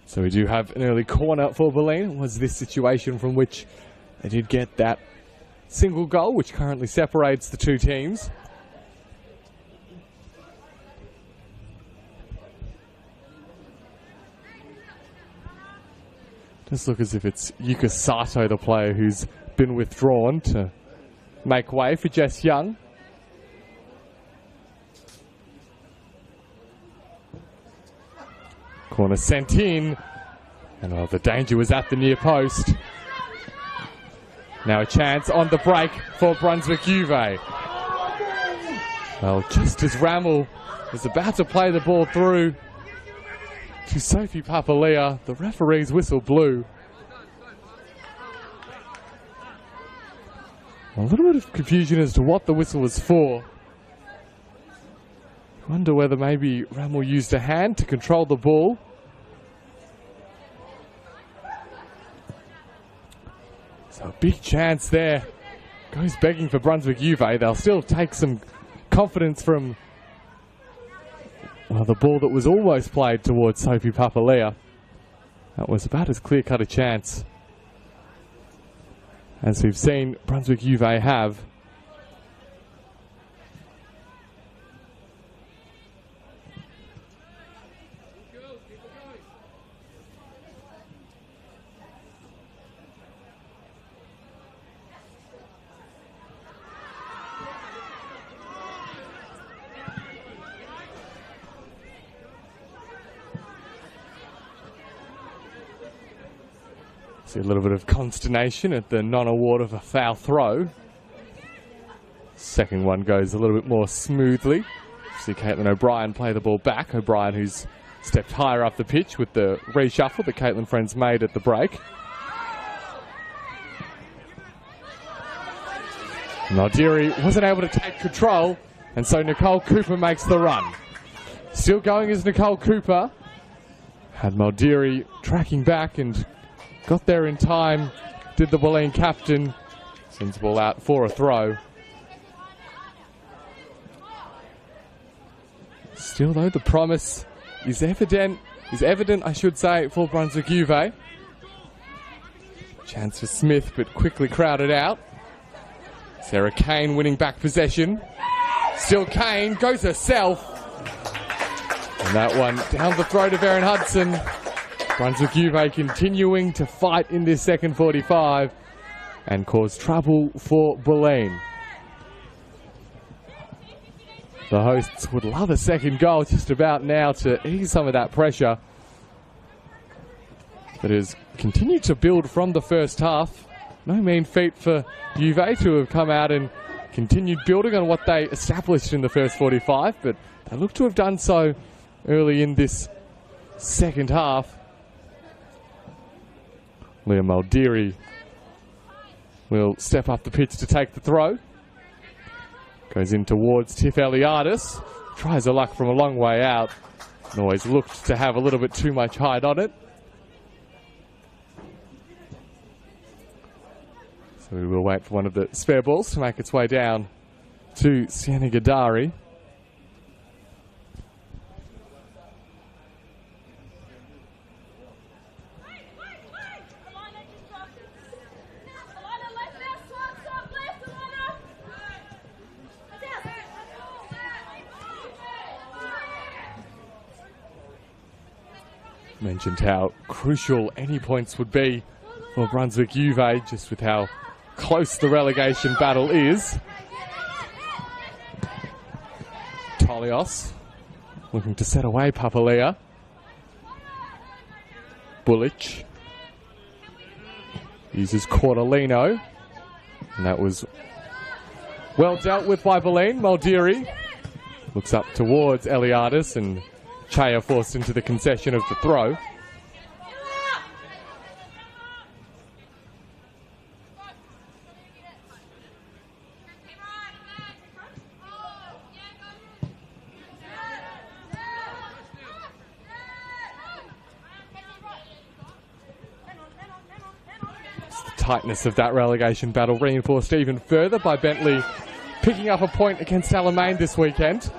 So we do have an early corner for Bulleen. It was this situation from which they did get that single goal, which currently separates the two teams. Does look as if it's Yuka Sato, the player who's been withdrawn, to make way for Jess Young. Corner sent in, and the danger was at the near post. Now a chance on the break for Brunswick Juve. Well, just as Rammel was about to play the ball through to Sophie Papalia, the referee's whistle blew. A little bit of confusion as to what the whistle was for. I wonder whether maybe Rammel used a hand to control the ball. So a big chance there. Goes begging for Brunswick Juve. They'll still take some confidence from the ball that was almost played towards Sophie Papalia. That was about as clear-cut a chance as we've seen Brunswick Juve have. See a little bit of consternation at the non-award of a foul throw. Second one goes a little bit more smoothly. See Caitlin O'Brien play the ball back. O'Brien, who's stepped higher up the pitch with the reshuffle that Caitlin Friends made at the break. Maldiri wasn't able to take control, and so Nicole Cooper makes the run. Still going is Nicole Cooper. Had Maldiri tracking back and got there in time. Did the Bulleen captain. Sends the ball out for a throw. Still though, the promise is evident, I should say, for Brunswick Juve. Chance for Smith, but quickly crowded out. Sarah Kane winning back possession. Still Kane, goes herself. And that one down the throat of Erin Hudson. Brunswick Juve continuing to fight in this second 45 and cause trouble for Bulleen. The hosts would love a second goal just about now to ease some of that pressure that has continued to build from the first half. No mean feat for Juve to have come out and continued building on what they established in the first 45, but they look to have done so early in this second half. Leah Maldiri will step up the pitch to take the throw. Goes in towards Tiff Eliadis. Tries her luck from a long way out. And always looked to have a little bit too much height on it. So we will wait for one of the spare balls to make its way down to Sienna Gadari. Mentioned how crucial any points would be for Brunswick Juve, just with how close the relegation battle is. Tolios looking to set away Papalia. Bullich uses Cortolino, and that was well dealt with by Bulleen. Maldiri looks up towards Eliadis, and Chaya forced into the concession of the throw. The tightness of that relegation battle reinforced even further by Bentley picking up a point against Alamein this weekend.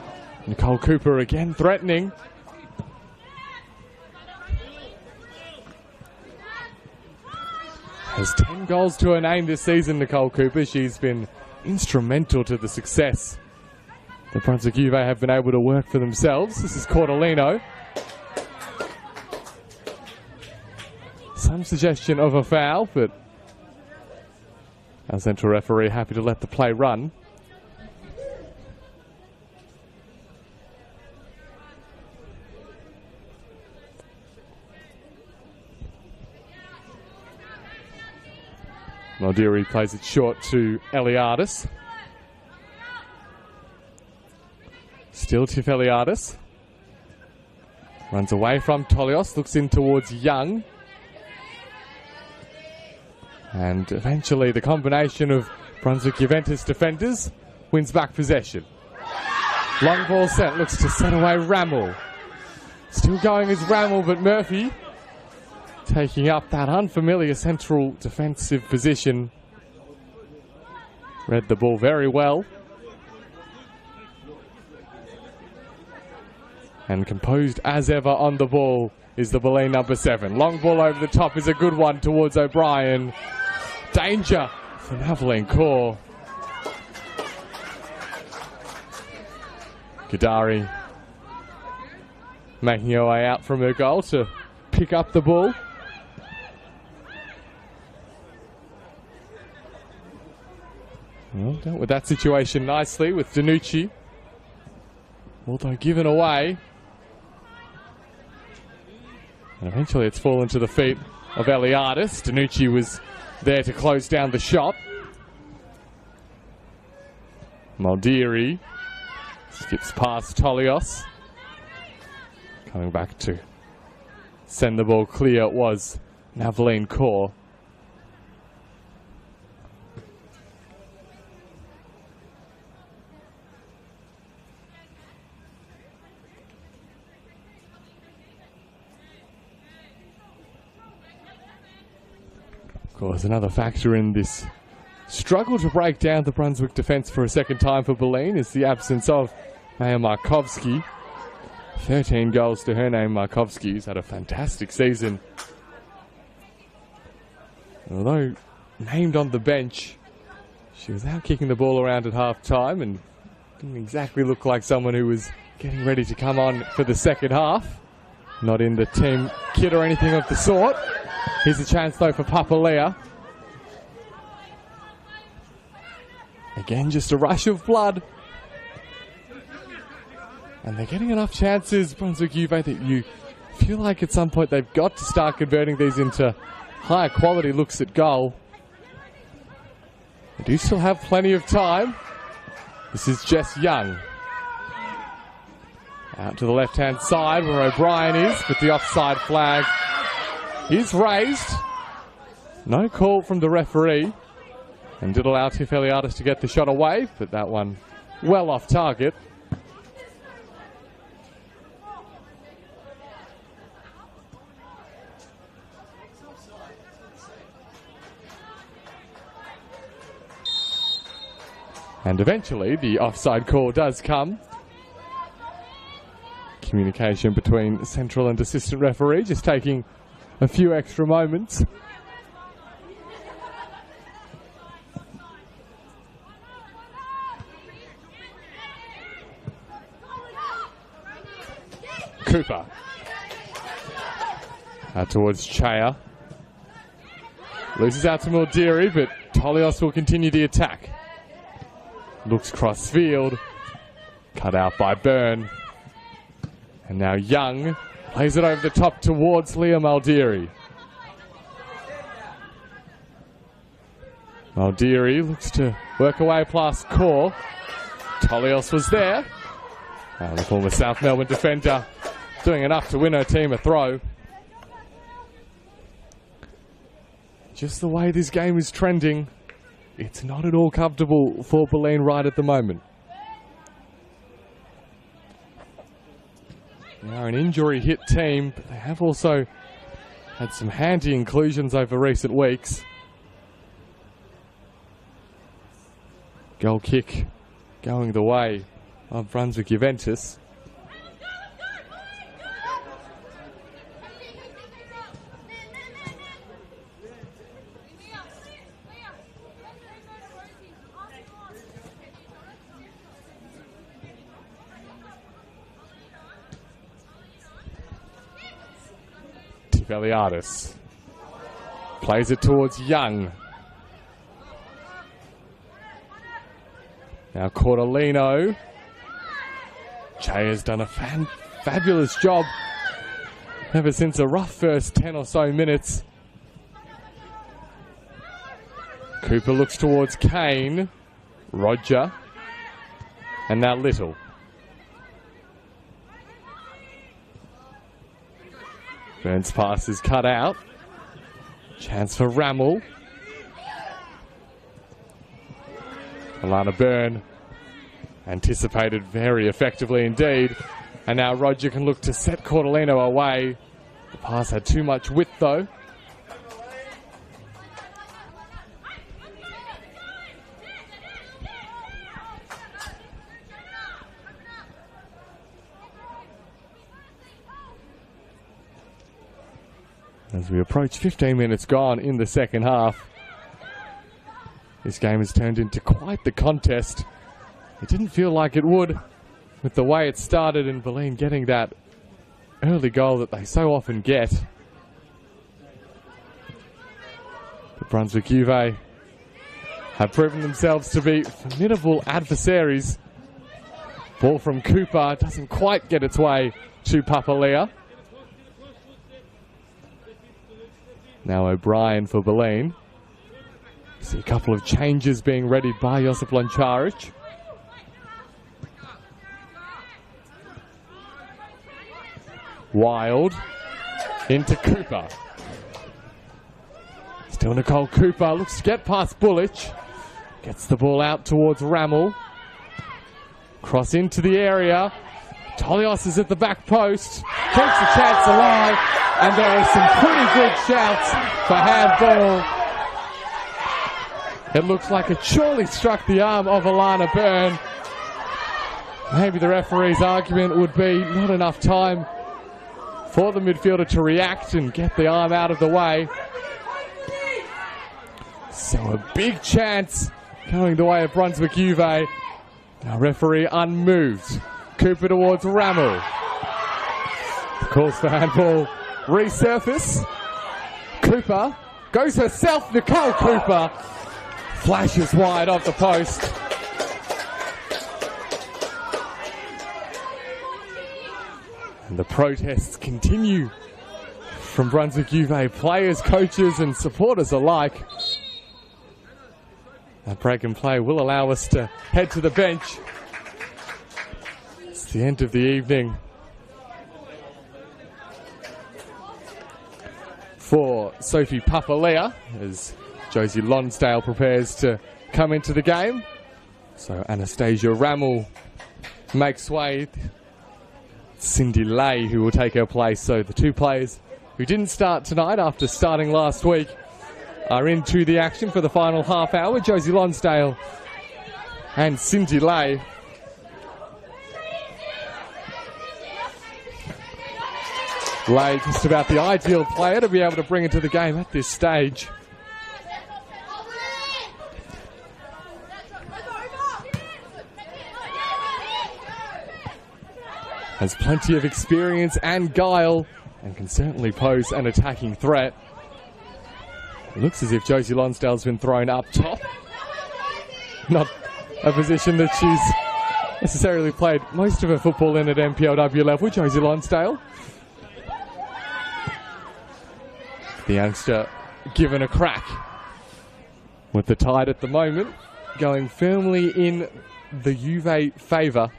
Nicole Cooper again threatening. Has 10 goals to her name this season, Nicole Cooper. She's been instrumental to the success the Brunswick Juve have been able to work for themselves. This is Cortolino. Some suggestion of a foul, but our central referee happy to let the play run. Maldiri plays it short to Eliadis. Still Tiff Eliadis. Runs away from Tolios, looks in towards Young. And eventually the combination of Brunswick Juventus defenders wins back possession. Long ball sent, looks to set away Rammel. Still going is Rammel, but Murphy taking up that unfamiliar central defensive position. Read the ball very well. And composed as ever on the ball is the Bulleen number 7. Long ball over the top is a good one towards O'Brien. Danger for Naveline Kaur. Gadari making her way out from her goal to pick up the ball. Well, dealt with that situation nicely with Danucci. Although given away. And eventually it's fallen to the feet of Eliadis. Danucci was there to close down the shot. Maldiri skips past Tolios. Coming back to send the ball clear was Navaline Core. Of course, another factor in this struggle to break down the Brunswick defence for a second time for Bulleen is the absence of Maya Markovsky. 13 goals to her name. Markovsky's had a fantastic season. Although named on the bench, she was out kicking the ball around at half time and didn't exactly look like someone who was getting ready to come on for the second half. Not in the team kit or anything of the sort. Here's a chance though for Papalea. Again, just a rush of blood. And they're getting enough chances, Brunswick Juve, that you feel like at some point they've got to start converting these into higher quality looks at goal. They do still have plenty of time. This is Jess Young. Out to the left-hand side where O'Brien is, but the offside flag is raised. No call from the referee. And did allow Tiff Eliadis to get the shot away, but that one well off target. And eventually the offside call does come. Communication between central and assistant referee just taking a few extra moments. Cooper. Out towards Chaya. Loses out to Maldiri, but Tolios will continue the attack. Looks cross field. Cut out by Byrne. And now Young plays it over the top towards Leah Maldiri. Maldiri looks to work away past Core. Tolios was there. The former South Melbourne defender doing enough to win her team a throw. Just the way this game is trending, it's not at all comfortable for Bulleen right at the moment. They are an injury-hit team, but they have also had some handy inclusions over recent weeks. Goal kick going the way of Brunswick Juventus. Eliadis plays it towards Young. Now Cordolino. Che has done a fabulous job ever since a rough first 10 or so minutes. Cooper looks towards Kane. Roger. And now Little. Burns' pass is cut out. Chance for Rammel. Alana Byrne anticipated very effectively indeed. And now Roger can look to set Cordolino away. The pass had too much width though. As we approach 15 minutes gone in the second half, this game has turned into quite the contest. It didn't feel like it would with the way it started and Bulleen getting that early goal that they so often get. The Brunswick Juve have proven themselves to be formidable adversaries. Ball from Cooper doesn't quite get its way to Papalea. Now O'Brien for Bulleen. See a couple of changes being readied by Josip Lončarić. Wild into Cooper. Still Nicole Cooper looks to get past Bullich. Gets the ball out towards Rammel. Cross into the area. Tolios is at the back post. Keeps the chance alive. And there are some pretty good shouts for handball. It looks like it surely struck the arm of Alana Byrne. Maybe the referee's argument would be not enough time for the midfielder to react and get the arm out of the way. So a big chance going the way of Brunswick Juve. Our referee unmoved. Cooper towards Rammel. Calls for handball. Resurface. Cooper goes herself. Nicole Cooper flashes wide off the post. And the protests continue from Brunswick Juve players, coaches and supporters alike. That break and play will allow us to head to the bench. It's the end of the evening for Sophie Papalea as Josie Lonsdale prepares to come into the game. So Anastasia Rammel makes way. Cindy Lay who will take her place. So the two players who didn't start tonight after starting last week are into the action for the final half hour. Josie Lonsdale and Cindy Lay. Lay just about the ideal player to be able to bring it to the game at this stage. Has plenty of experience and guile and can certainly pose an attacking threat. It looks as if Josie Lonsdale's been thrown up top. Not a position that she's necessarily played most of her football in at NPLW level, Josie Lonsdale. The youngster given a crack with the tide at the moment, going firmly in the Juve favour.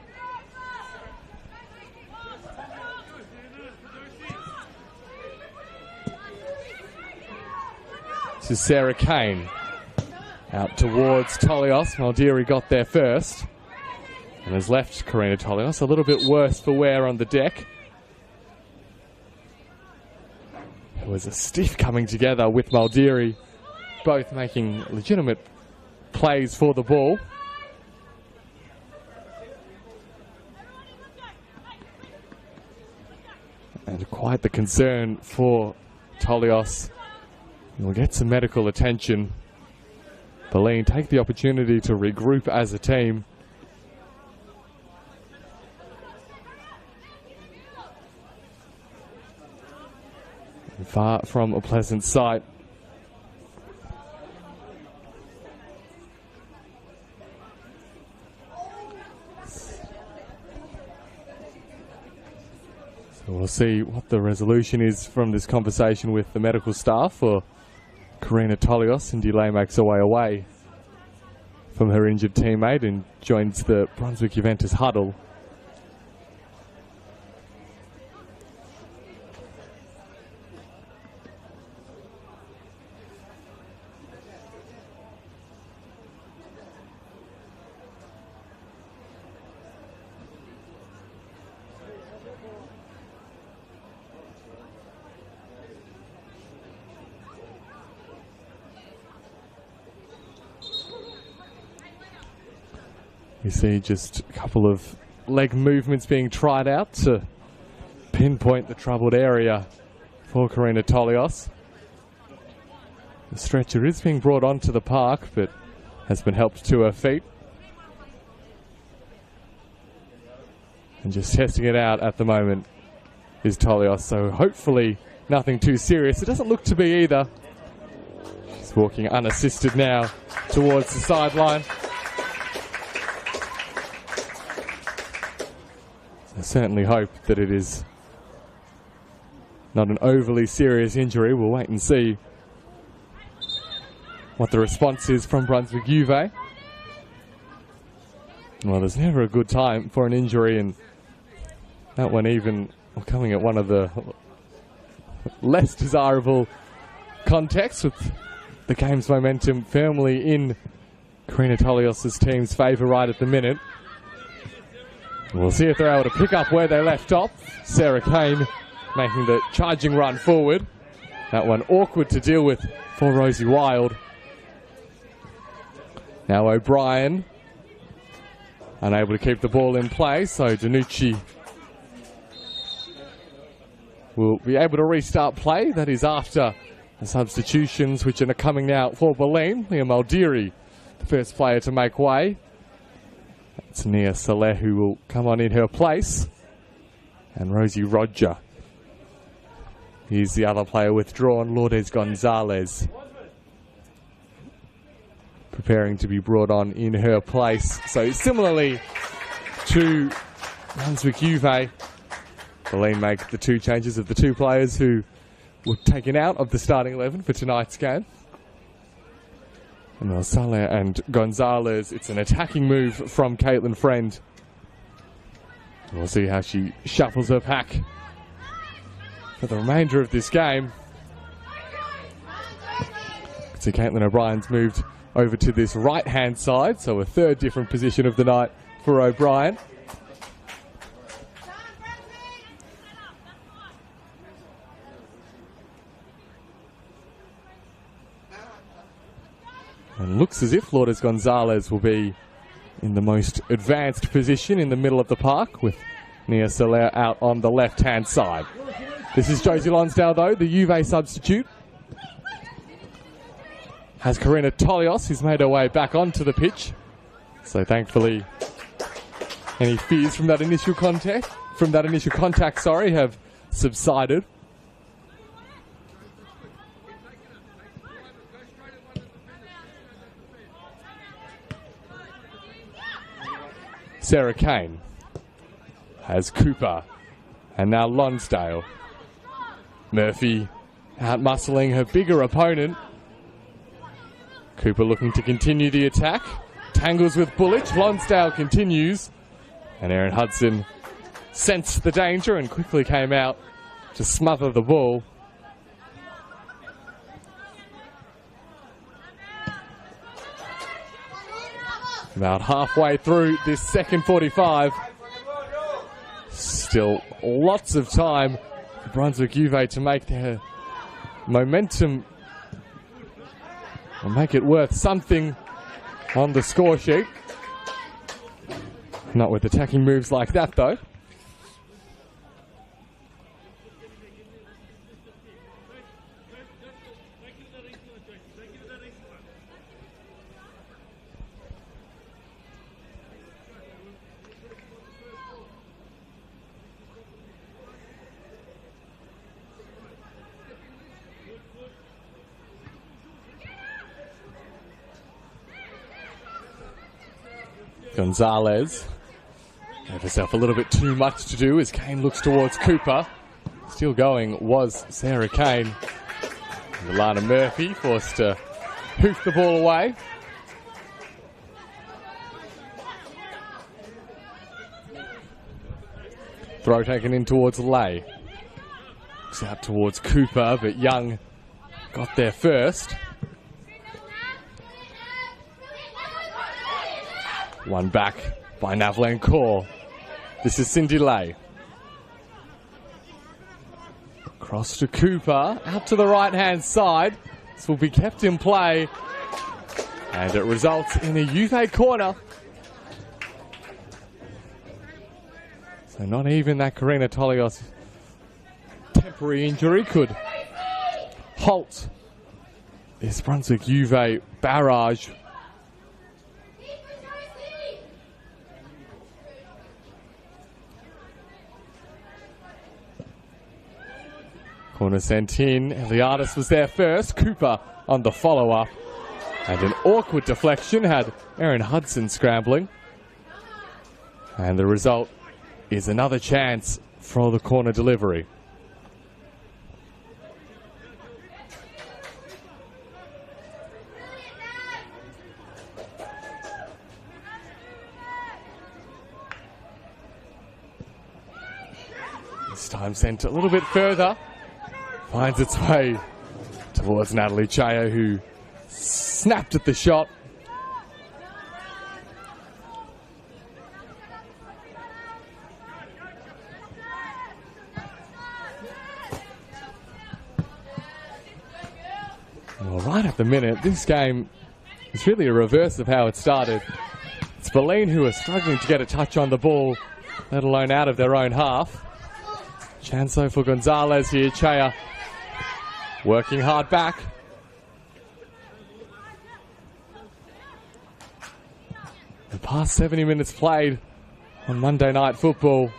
This is Sarah Kane. Out towards Tolios. Maldiri got there first. And has left Karina Tolios a little bit worse for wear on the deck. It was a stiff coming together with Maldiri. Both making legitimate plays for the ball. And quite the concern for Tolios. We'll get some medical attention. Bulleen take the opportunity to regroup as a team. And far from a pleasant sight. So we'll see what the resolution is from this conversation with the medical staff for Karina Tolios. Cindy Lay makes her way away from her injured teammate and joins the Brunswick Juventus huddle. You see just a couple of leg movements being tried out to pinpoint the troubled area for Karina Tolios. The stretcher is being brought onto the park, but has been helped to her feet. And just testing it out at the moment is Tolios, so hopefully nothing too serious. It doesn't look to be either. She's walking unassisted now towards the sideline. I certainly hope that it is not an overly serious injury. We'll wait and see what the response is from Brunswick Juve. Well, there's never a good time for an injury, and that one even coming at one of the less desirable contexts, with the game's momentum firmly in Karina Tolios' team's favour right at the minute. We'll see if they're able to pick up where they left off. Sarah Kane making the charging run forward. That one awkward to deal with for Rosie Wild. Now O'Brien unable to keep the ball in play, so Danucci will be able to restart play. That is after the substitutions, which are coming now for Bulleen. Liam Aldiri, the first player to make way. It's Nia Saleh who will come on in her place. And Rosie Roger. Here's the other player withdrawn, Lourdes Gonzalez, preparing to be brought on in her place. So similarly to Brunswick Juve, Bulleen make the two changes of the two players who were taken out of the starting 11 for tonight's game. And Saleh and Gonzalez, it's an attacking move from Caitlin Friend. We'll see how she shuffles her pack for the remainder of this game. So Caitlin O'Brien's moved over to this right-hand side, so a third different position of the night for O'Brien. And looks as if Lourdes Gonzalez will be in the most advanced position in the middle of the park, with Nia Soler out on the left-hand side. This is Josie Lonsdale, though, the Juve substitute. Has Karina Tolios, who's made her way back onto the pitch. So thankfully, any fears from that initial contact, have subsided. Sarah Kane has Cooper, and now Lonsdale. Murphy out-muscling her bigger opponent. Cooper looking to continue the attack. Tangles with Bullich. Lonsdale continues. And Erin Hudson sensed the danger and quickly came out to smother the ball. About halfway through this second 45. Still lots of time for Brunswick Juve to make their momentum and make it worth something on the score sheet. Not with attacking moves like that, though. Gonzalez gave herself a little bit too much to do as Kane looks towards Cooper. Still going was Sarah Kane. And Alana Murphy forced to hoof the ball away. Throw taken in towards Lay. Looks out towards Cooper, but Young got there first. One back by Navlan Kaur. This is Cindy Lay. Cross to Cooper, out to the right-hand side. This will be kept in play. And it results in a Juve corner. So not even that Karina Tolios temporary injury could halt this Brunswick Juve barrage. Corner sent in. Eliadis was there first. Cooper on the follow-up. And an awkward deflection had Erin Hudson scrambling. And the result is another chance for the corner delivery. This time sent a little bit further. Finds its way towards Natalie Chaya, who snapped at the shot. Well, right at the minute, this game is really a reverse of how it started. It's Bulleen who are struggling to get a touch on the ball, let alone out of their own half. Chanso for Gonzalez here. Chaya working hard back. The past 70 minutes played on Monday Night Football.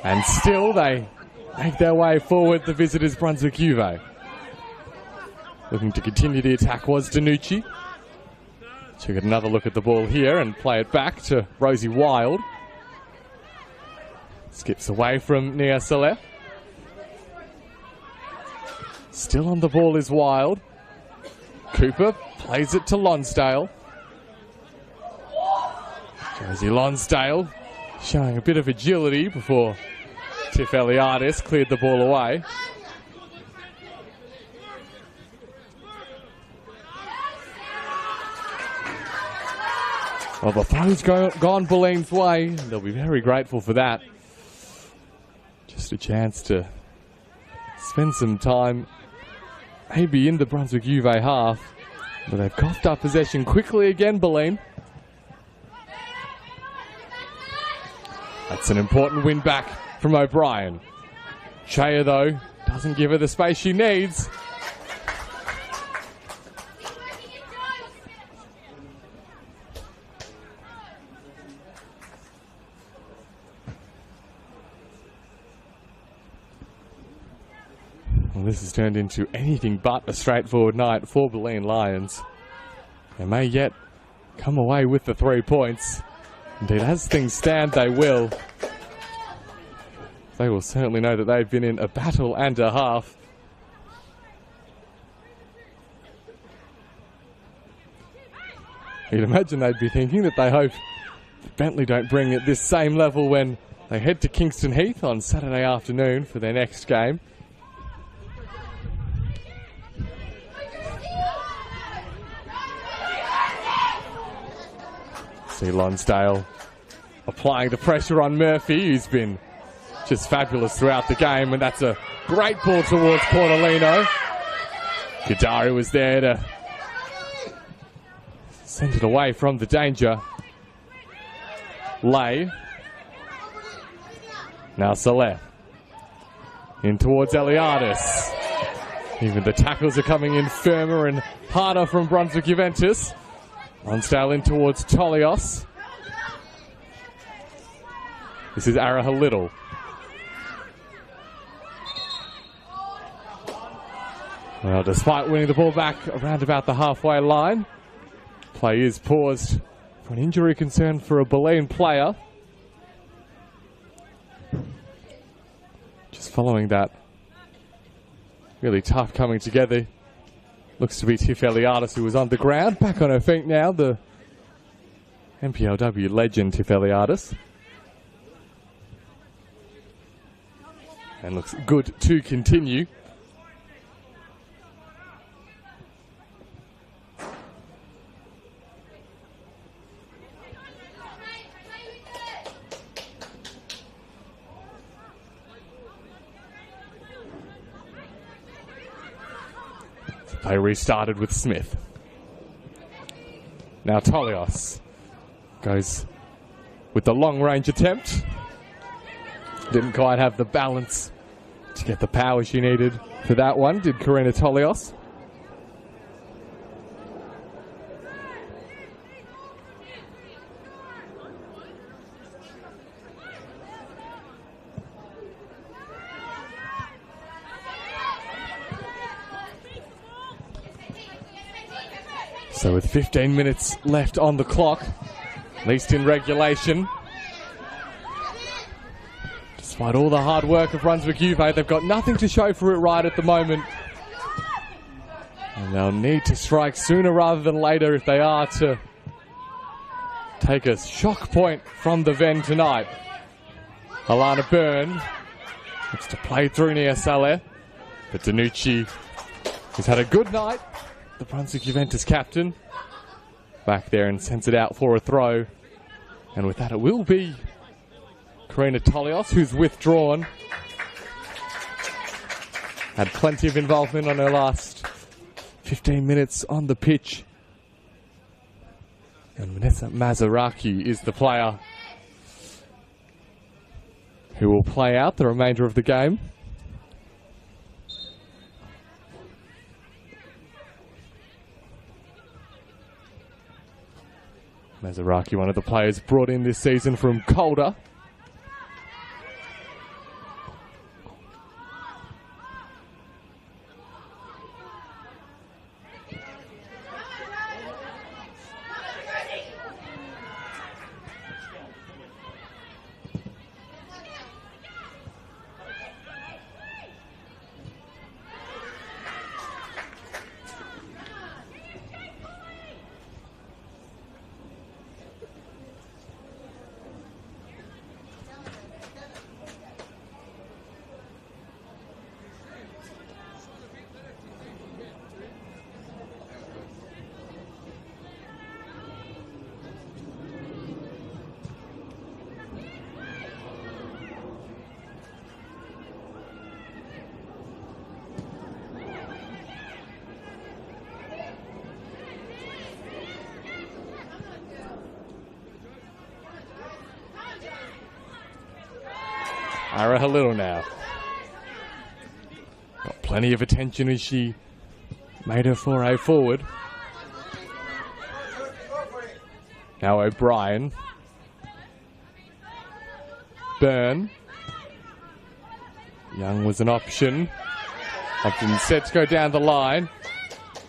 And still they make their way forward, the visitors, Brunswick Juve. Looking to continue the attack was Danucci. She'll get another look at the ball here and play it back to Rosie Wild. Skips away from Nia Saleh. Still on the ball is Wild. Cooper plays it to Lonsdale. Josie Lonsdale showing a bit of agility before Tiff Eliadis cleared the ball away. Well, the throw's gone Bulleen's way. They'll be very grateful for that. Just a chance to spend some time maybe in the Brunswick Juve half. But they've coughed up possession quickly again, Bulleen. That's an important win back from O'Brien. Chaya, though, doesn't give her the space she needs. Well, this has turned into anything but a straightforward night for Bulleen Lions. They may yet come away with the 3 points. Indeed, as things stand, they will. They will certainly know that they've been in a battle and a half. You'd imagine they'd be thinking that they hope that Bentley don't bring it this same level when they head to Kingston Heath on Saturday afternoon for their next game. See Lonsdale applying the pressure on Murphy, who's been just fabulous throughout the game, and that's a great ball towards Cornelino. Gadari was there to send it away from the danger. Lay. Now Saleh. In towards Eliadis. Even the tackles are coming in firmer and harder from Brunswick Juventus. Lonsdale in towards Tolios. This is Araha Little. Well, despite winning the ball back around about the halfway line, play is paused for an injury concern for a Bulleen player. Just following that really tough coming together. Looks to be Tiff Eliadis, who was on the ground. Back on her feet now, the NPLW legend Tiff Eliadis. And looks good to continue. They restarted with Smith. Now Tolios goes with the long range attempt. Didn't quite have the balance to get the power she needed for that one, did Karina Tolios. So with 15 minutes left on the clock, at least in regulation, despite all the hard work of Brunswick Juve, they've got nothing to show for it right at the moment. And they'll need to strike sooner rather than later if they are to take a shock point from the Ven tonight. Alana Byrne looks to play through near Saleh. But Danucci has had a good night. The Brunswick Juventus captain back there and sends it out for a throw. And with that it will be Karina Tolios, who's withdrawn. Had plenty of involvement on her last 15 minutes on the pitch. And Vanessa Mazaraki is the player who will play out the remainder of the game. Mazaraki, one of the players brought in this season from Calder. Ara Halil now. Got plenty of attention as she made her foray forward. Now O'Brien. Byrne. Young was an option. Option set to go down the line.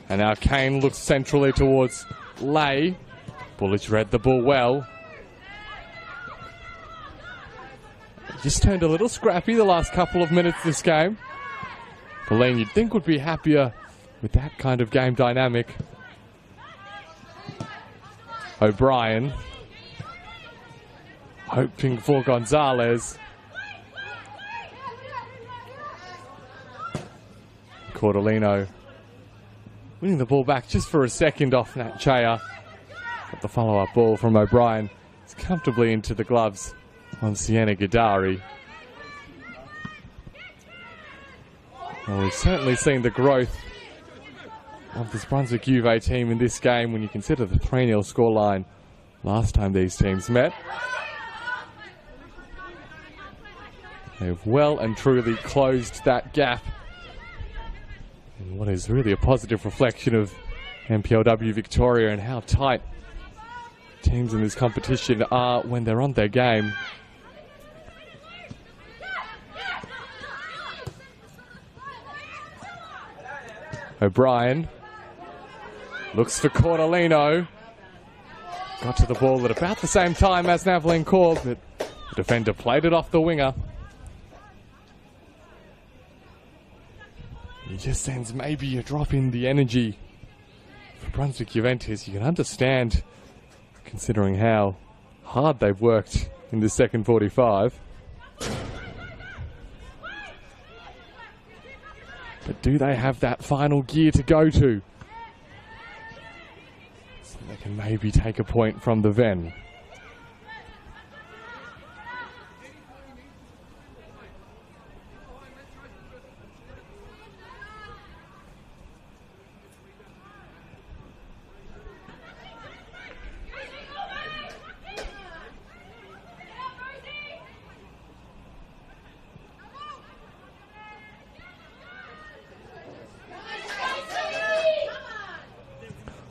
And now Kane looks centrally towards Lay. Bullich read the ball well. Just turned a little scrappy the last couple of minutes this game. Bulleen, you'd think, would be happier with that kind of game dynamic. O'Brien. Hoping for Gonzalez. Cordolino winning the ball back just for a second off Nat Chaya. Got the follow-up ball from O'Brien. It's comfortably into the gloves on Sienna Gadari. Well, we've certainly seen the growth of this Brunswick Juve team in this game when you consider the 3-0 scoreline last time these teams met. They've well and truly closed that gap in what is really a positive reflection of NPLW Victoria and how tight teams in this competition are when they're on their game. O'Brien looks for Cordolino. Got to the ball at about the same time as Navaline Corb, but the defender played it off the winger. He just sends maybe a drop in the energy for Brunswick Juventus. You can understand, considering how hard they've worked in the second 45. But do they have that final gear to go to? So they can maybe take a point from the Ven.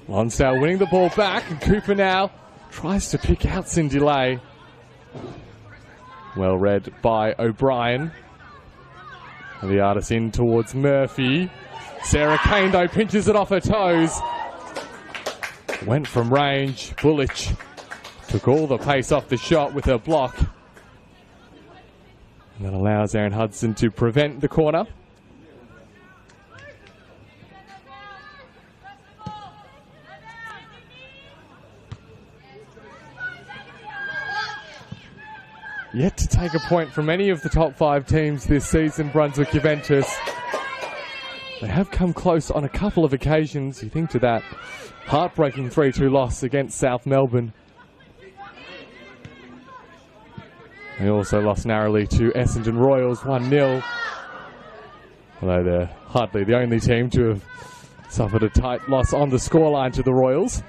Lonsdale winning the ball back, and Cooper now tries to pick out Cindy Lay. Well read by O'Brien. And the artist in towards Murphy. Sarah Kane though pinches it off her toes. Went from range. Bullich took all the pace off the shot with her block. And that allows Erin Hudson to prevent the corner. yet to take a point from any of the top 5 teams this season, Brunswick Juventus. They have come close on a couple of occasions. You think to that heartbreaking 3-2 loss against South Melbourne. They also lost narrowly to Essendon Royals 1-0. Although they're hardly the only team to have suffered a tight loss on the scoreline to the Royals.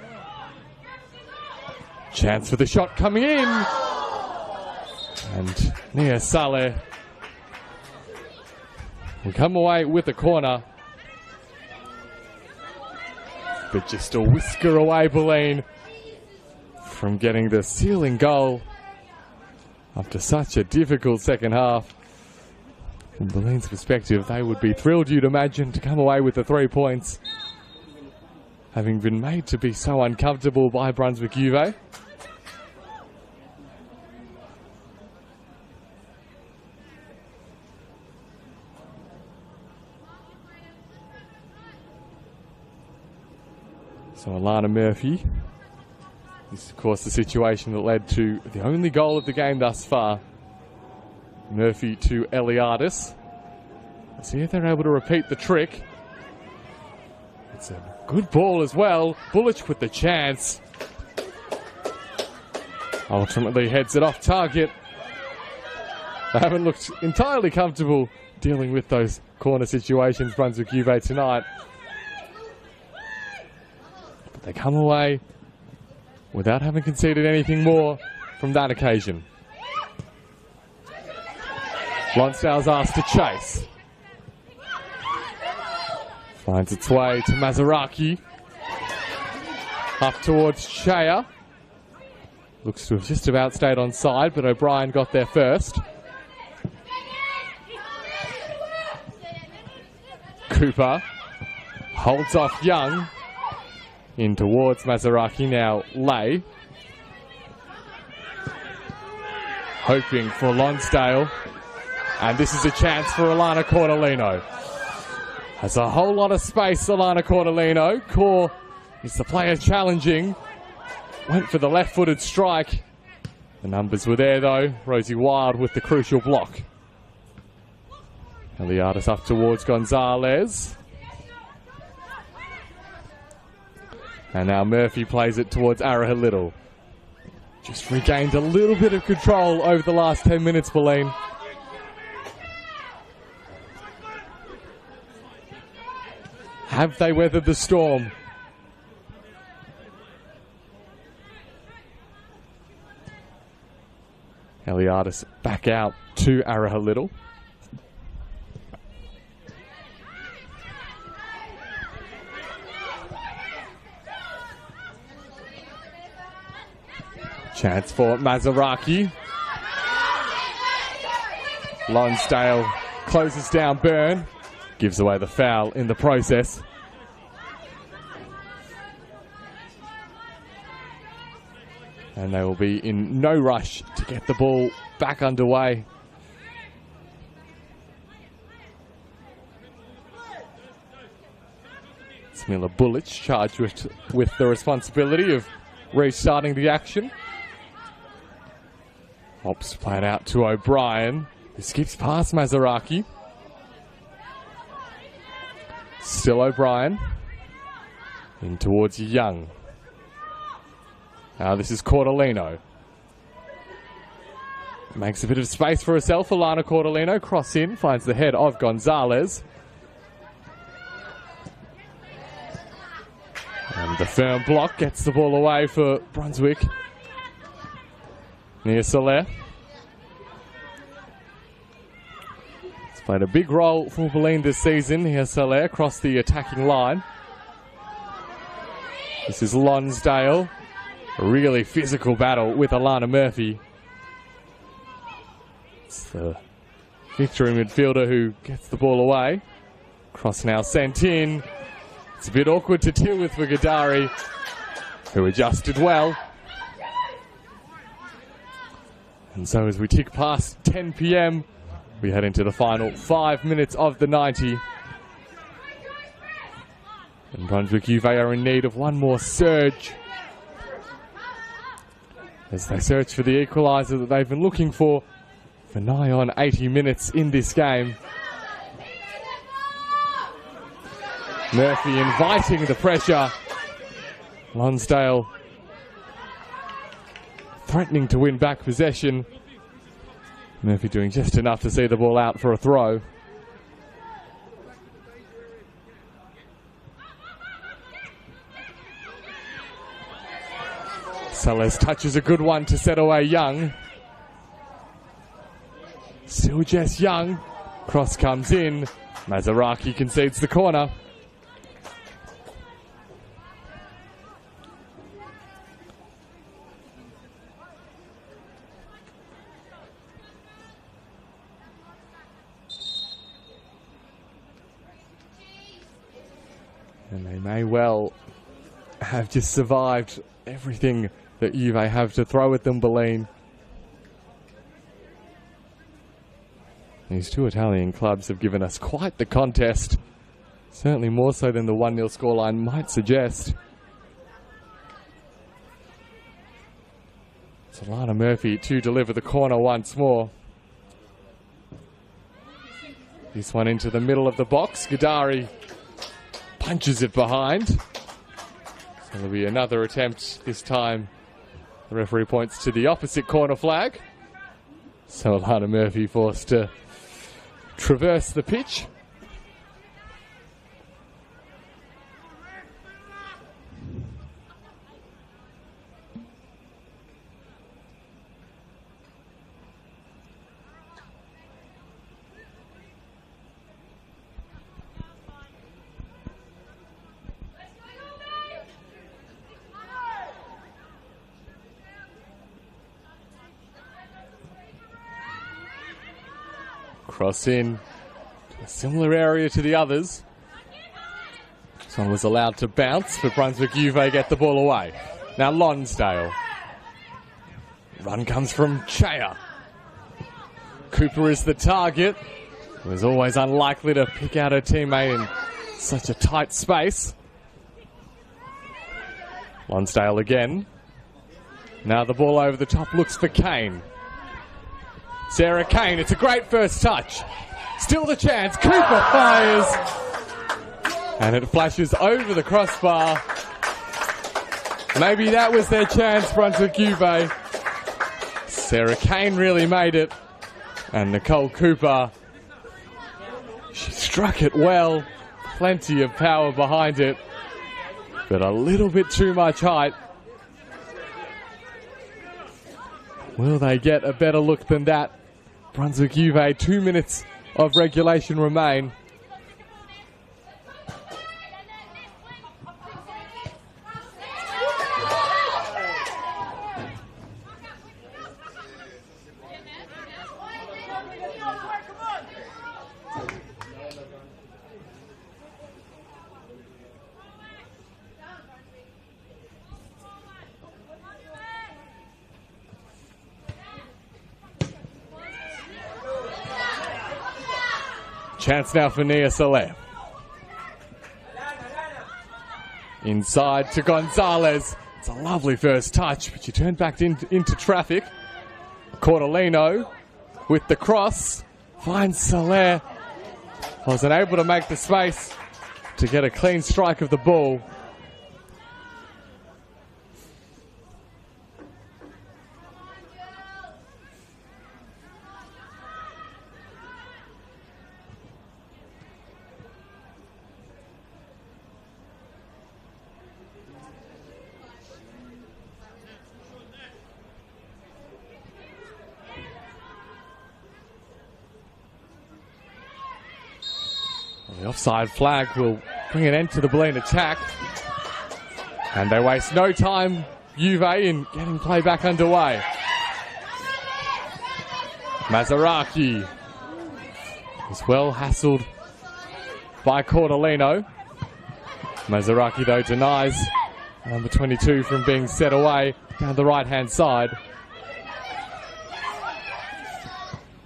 Chance for the shot coming in. And Nia Saleh will come away with a corner. But just a whisker away, Bulleen, from getting the sealing goal after such a difficult second half. From Bulleen's perspective, they would be thrilled, you'd imagine, to come away with the 3 points, having been made to be so uncomfortable by Brunswick Juve. So Alana Murphy, this is of course the situation that led to the only goal of the game thus far. Murphy to Eliadis. Let's see if they're able to repeat the trick. It's a good ball as well. Bullich with the chance. Ultimately heads it off target. They haven't looked entirely comfortable dealing with those corner situations, Brunswick Juve, tonight. But they come away without having conceded anything more from that occasion. Lonsdale's asked to chase. Finds its way to Mazaraki. Up towards Shea. Looks to have just about stayed on side, but O'Brien got there first. Cooper holds off Young. In towards Mazaraki, now Lay. Hoping for Lonsdale. And this is a chance for Alana Cordolino. Has a whole lot of space, Alana Cordolino. Core is the player challenging. Went for the left-footed strike. The numbers were there though. Rosie Wild with the crucial block. Eliadis up towards Gonzalez. And now Murphy plays it towards Araha Little. Just regained a little bit of control over the last 10 minutes, Bulleen. Have they weathered the storm? Eliadis back out to Araha Little. Chance for Mazaraki. Lonsdale closes down Byrne. Gives away the foul in the process. And they will be in no rush to get the ball back underway. It's Miller Bullich charged with the responsibility of restarting the action. Opts to play it out to O'Brien, who skips past Mazaraki. Still O'Brien. In towards Young. Now this is Cordolino. Makes a bit of space for herself. Alana Cordolino, cross in, finds the head of Gonzalez. And the firm block gets the ball away for Brunswick. Nia Saleh. It's played a big role for Bulleen this season. Nia Saleh across the attacking line. This is Lonsdale. A really physical battle with Alana Murphy. It's the victory midfielder who gets the ball away. Cross now sent in. It's a bit awkward to deal with for Gadari, who adjusted well. And so as we tick past 10 p.m, we head into the final 5 minutes of the 90. And Brunswick Juve are in need of one more surge as they search for the equaliser that they've been looking for for nigh on 80 minutes in this game. Murphy inviting the pressure. Lonsdale threatening to win back possession. Murphy doing just enough to see the ball out for a throw. Sellers touches a good one to set away Young. Still Jess Young. Cross comes in. Mazaraki concedes the corner. And they may well have just survived everything that Juve have to throw at them, Bulleen. These two Italian clubs have given us quite the contest. Certainly more so than the 1-0 scoreline might suggest. Solana Murphy to deliver the corner once more. This one into the middle of the box. Gadari punches it behind. So there'll be another attempt this time. The referee points to the opposite corner flag. So Alana Murphy forced to traverse the pitch. Cross in to a similar area to the others. This one was allowed to bounce, but Brunswick Juve get the ball away. Now Lonsdale. Run comes from Chaya. Cooper is the target. He was always unlikely to pick out her teammate in such a tight space. Lonsdale again. Now the ball over the top looks for Kane. Sarah Kane, it's a great first touch. Still the chance, Cooper fires. And it flashes over the crossbar. Maybe that was their chance, Brunswick Juve. Sarah Kane really made it. And Nicole Cooper, she struck it well. Plenty of power behind it. But a little bit too much height. Will they get a better look than that? Brunswick Juve, 2 minutes of regulation remain. Chance now for Nia Saleh. Inside to Gonzalez. It's a lovely first touch, but she turned back into traffic. Cordolino with the cross. Finds Saleh. Wasn't able to make the space to get a clean strike of the ball. The offside flag will bring an end to the Bulleen attack. And they waste no time, Juve, in getting play back underway. Mazaraki is well hassled by Cordolino. Mazaraki, though, denies number 22 from being set away down the right-hand side.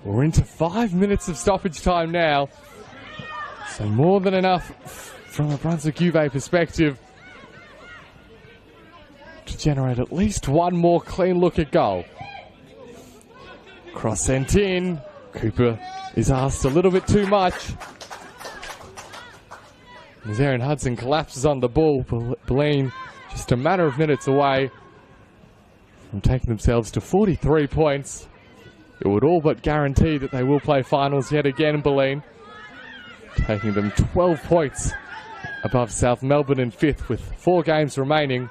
We're into 5 minutes of stoppage time now. So more than enough from a Brunswick Juve perspective to generate at least one more clean look at goal. Cross sent in. Cooper is asked a little bit too much. As Aaron Hudson collapses on the ball, Bulleen just a matter of minutes away from taking themselves to 43 points. It would all but guarantee that they will play finals yet again, Bulleen, taking them 12 points above South Melbourne in 5th with 4 games remaining.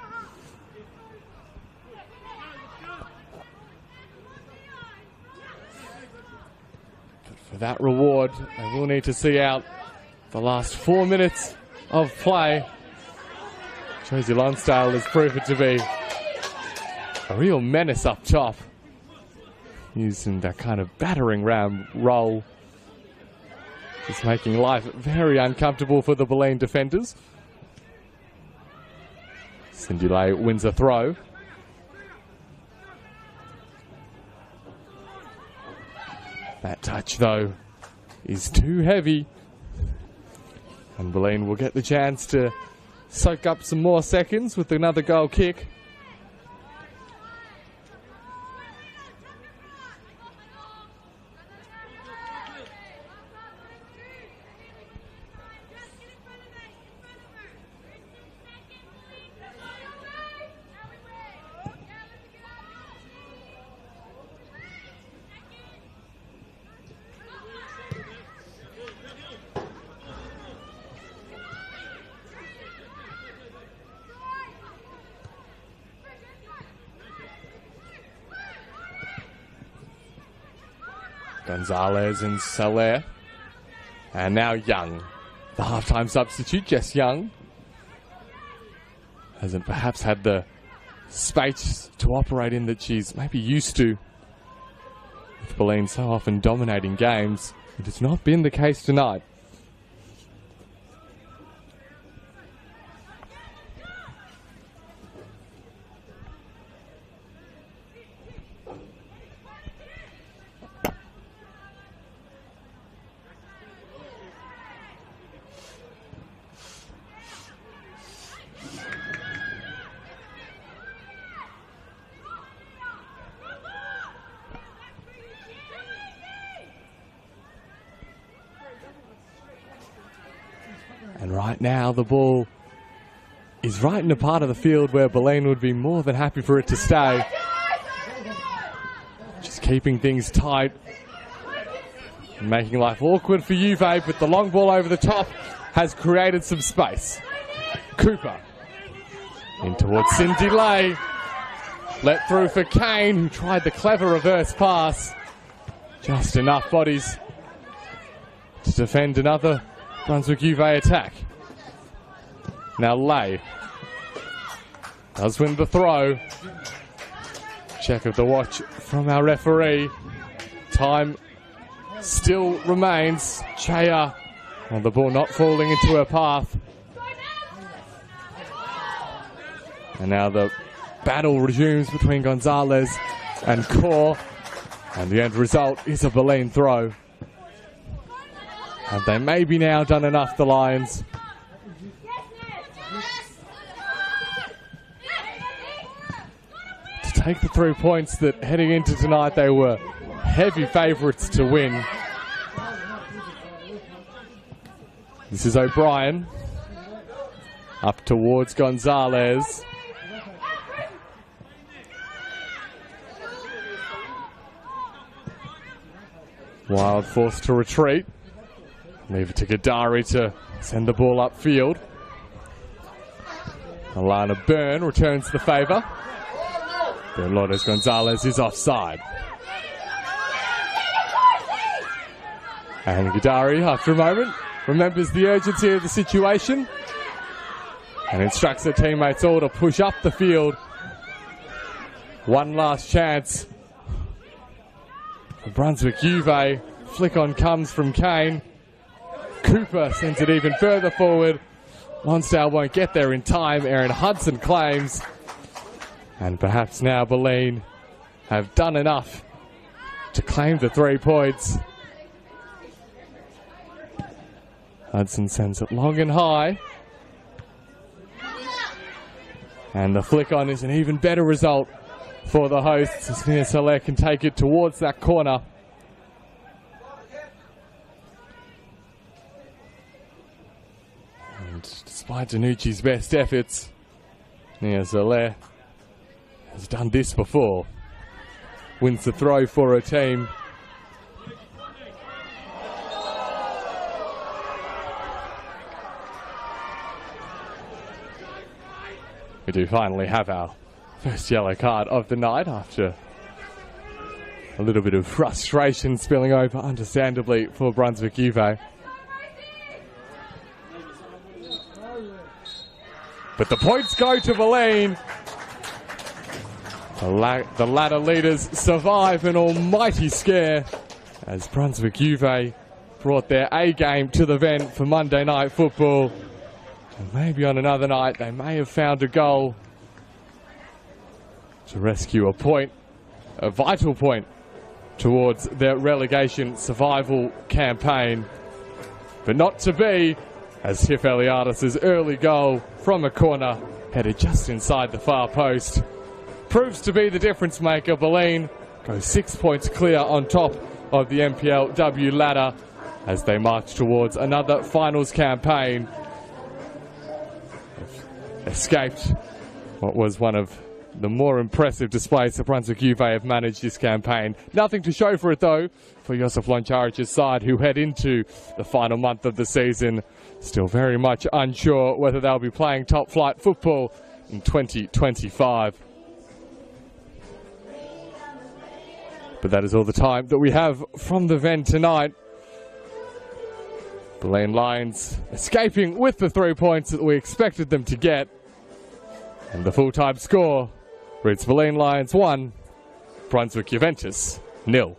But for that reward, they will need to see out the last 4 minutes of play. Josie Lonsdale has proven to be a real menace up top, using that kind of battering ram role, just making life very uncomfortable for the Bulleen defenders. Cindy Lay wins a throw. That touch, though, is too heavy. And Bulleen will get the chance to soak up some more seconds with another goal kick. Gonzalez and Soler. And now Young, the halftime substitute. Jess Young hasn't perhaps had the space to operate in that she's maybe used to, with Bulleen so often dominating games. It has not been the case tonight. And right now the ball is right in a part of the field where Bulleen would be more than happy for it to stay. Just keeping things tight, making life awkward for Juve, but the long ball over the top has created some space. Cooper in towards Cindy Lay. Let through for Kane, who tried the clever reverse pass. Just enough bodies to defend another Brunswick Juve attack. Now Lay does win the throw. Check of the watch from our referee. Time still remains. Chaya on the ball not falling into her path. And now the battle resumes between Gonzalez and Core. And the end result is a Bulleen throw. Have they maybe now done enough, the Lions? To take the 3 points that heading into tonight they were heavy favourites to win. This is O'Brien. Up towards Gonzalez. Wild forced to retreat. Leave it to Gadari to send the ball upfield. Alana Byrne returns the favour. But Lourdes Gonzalez is offside. And Gadari, after a moment, remembers the urgency of the situation and instructs her teammates all to push up the field. One last chance for Brunswick Juve. Flick on comes from Kane. Cooper sends it even further forward. Lonsdale won't get there in time. Aaron Hudson claims. And perhaps now Bulleen have done enough to claim the 3 points. Hudson sends it long and high. And the flick on is an even better result for the hosts as Nia Saleh can take it towards that corner. And despite Danucci's best efforts, Nia Saleh has done this before. Wins the throw for her team. We do finally have our first yellow card of the night after a little bit of frustration spilling over, understandably, for Brunswick Juve. But the points go to Bulleen. The ladder leaders survive an almighty scare as Brunswick Juve brought their A game to the Vent for Monday Night Football. And maybe on another night they may have found a goal to rescue a point, a vital point towards their relegation survival campaign. But not to be, as Tiff Eliadis' early goal from a corner headed just inside the far post proves to be the difference maker. Bulleen goes 6 points clear on top of the NPLW ladder as they march towards another finals campaign. Escaped what was one of the more impressive displays that Brunswick Juve have managed this campaign. Nothing to show for it though for Josef Lončarić's side, who head into the final month of the season still very much unsure whether they'll be playing top flight football in 2025. But that is all the time that we have from the Ven tonight. Bulleen Lions escaping with the 3 points that we expected them to get. And the full-time score reads Bulleen Lions 1, Brunswick Juventus 0.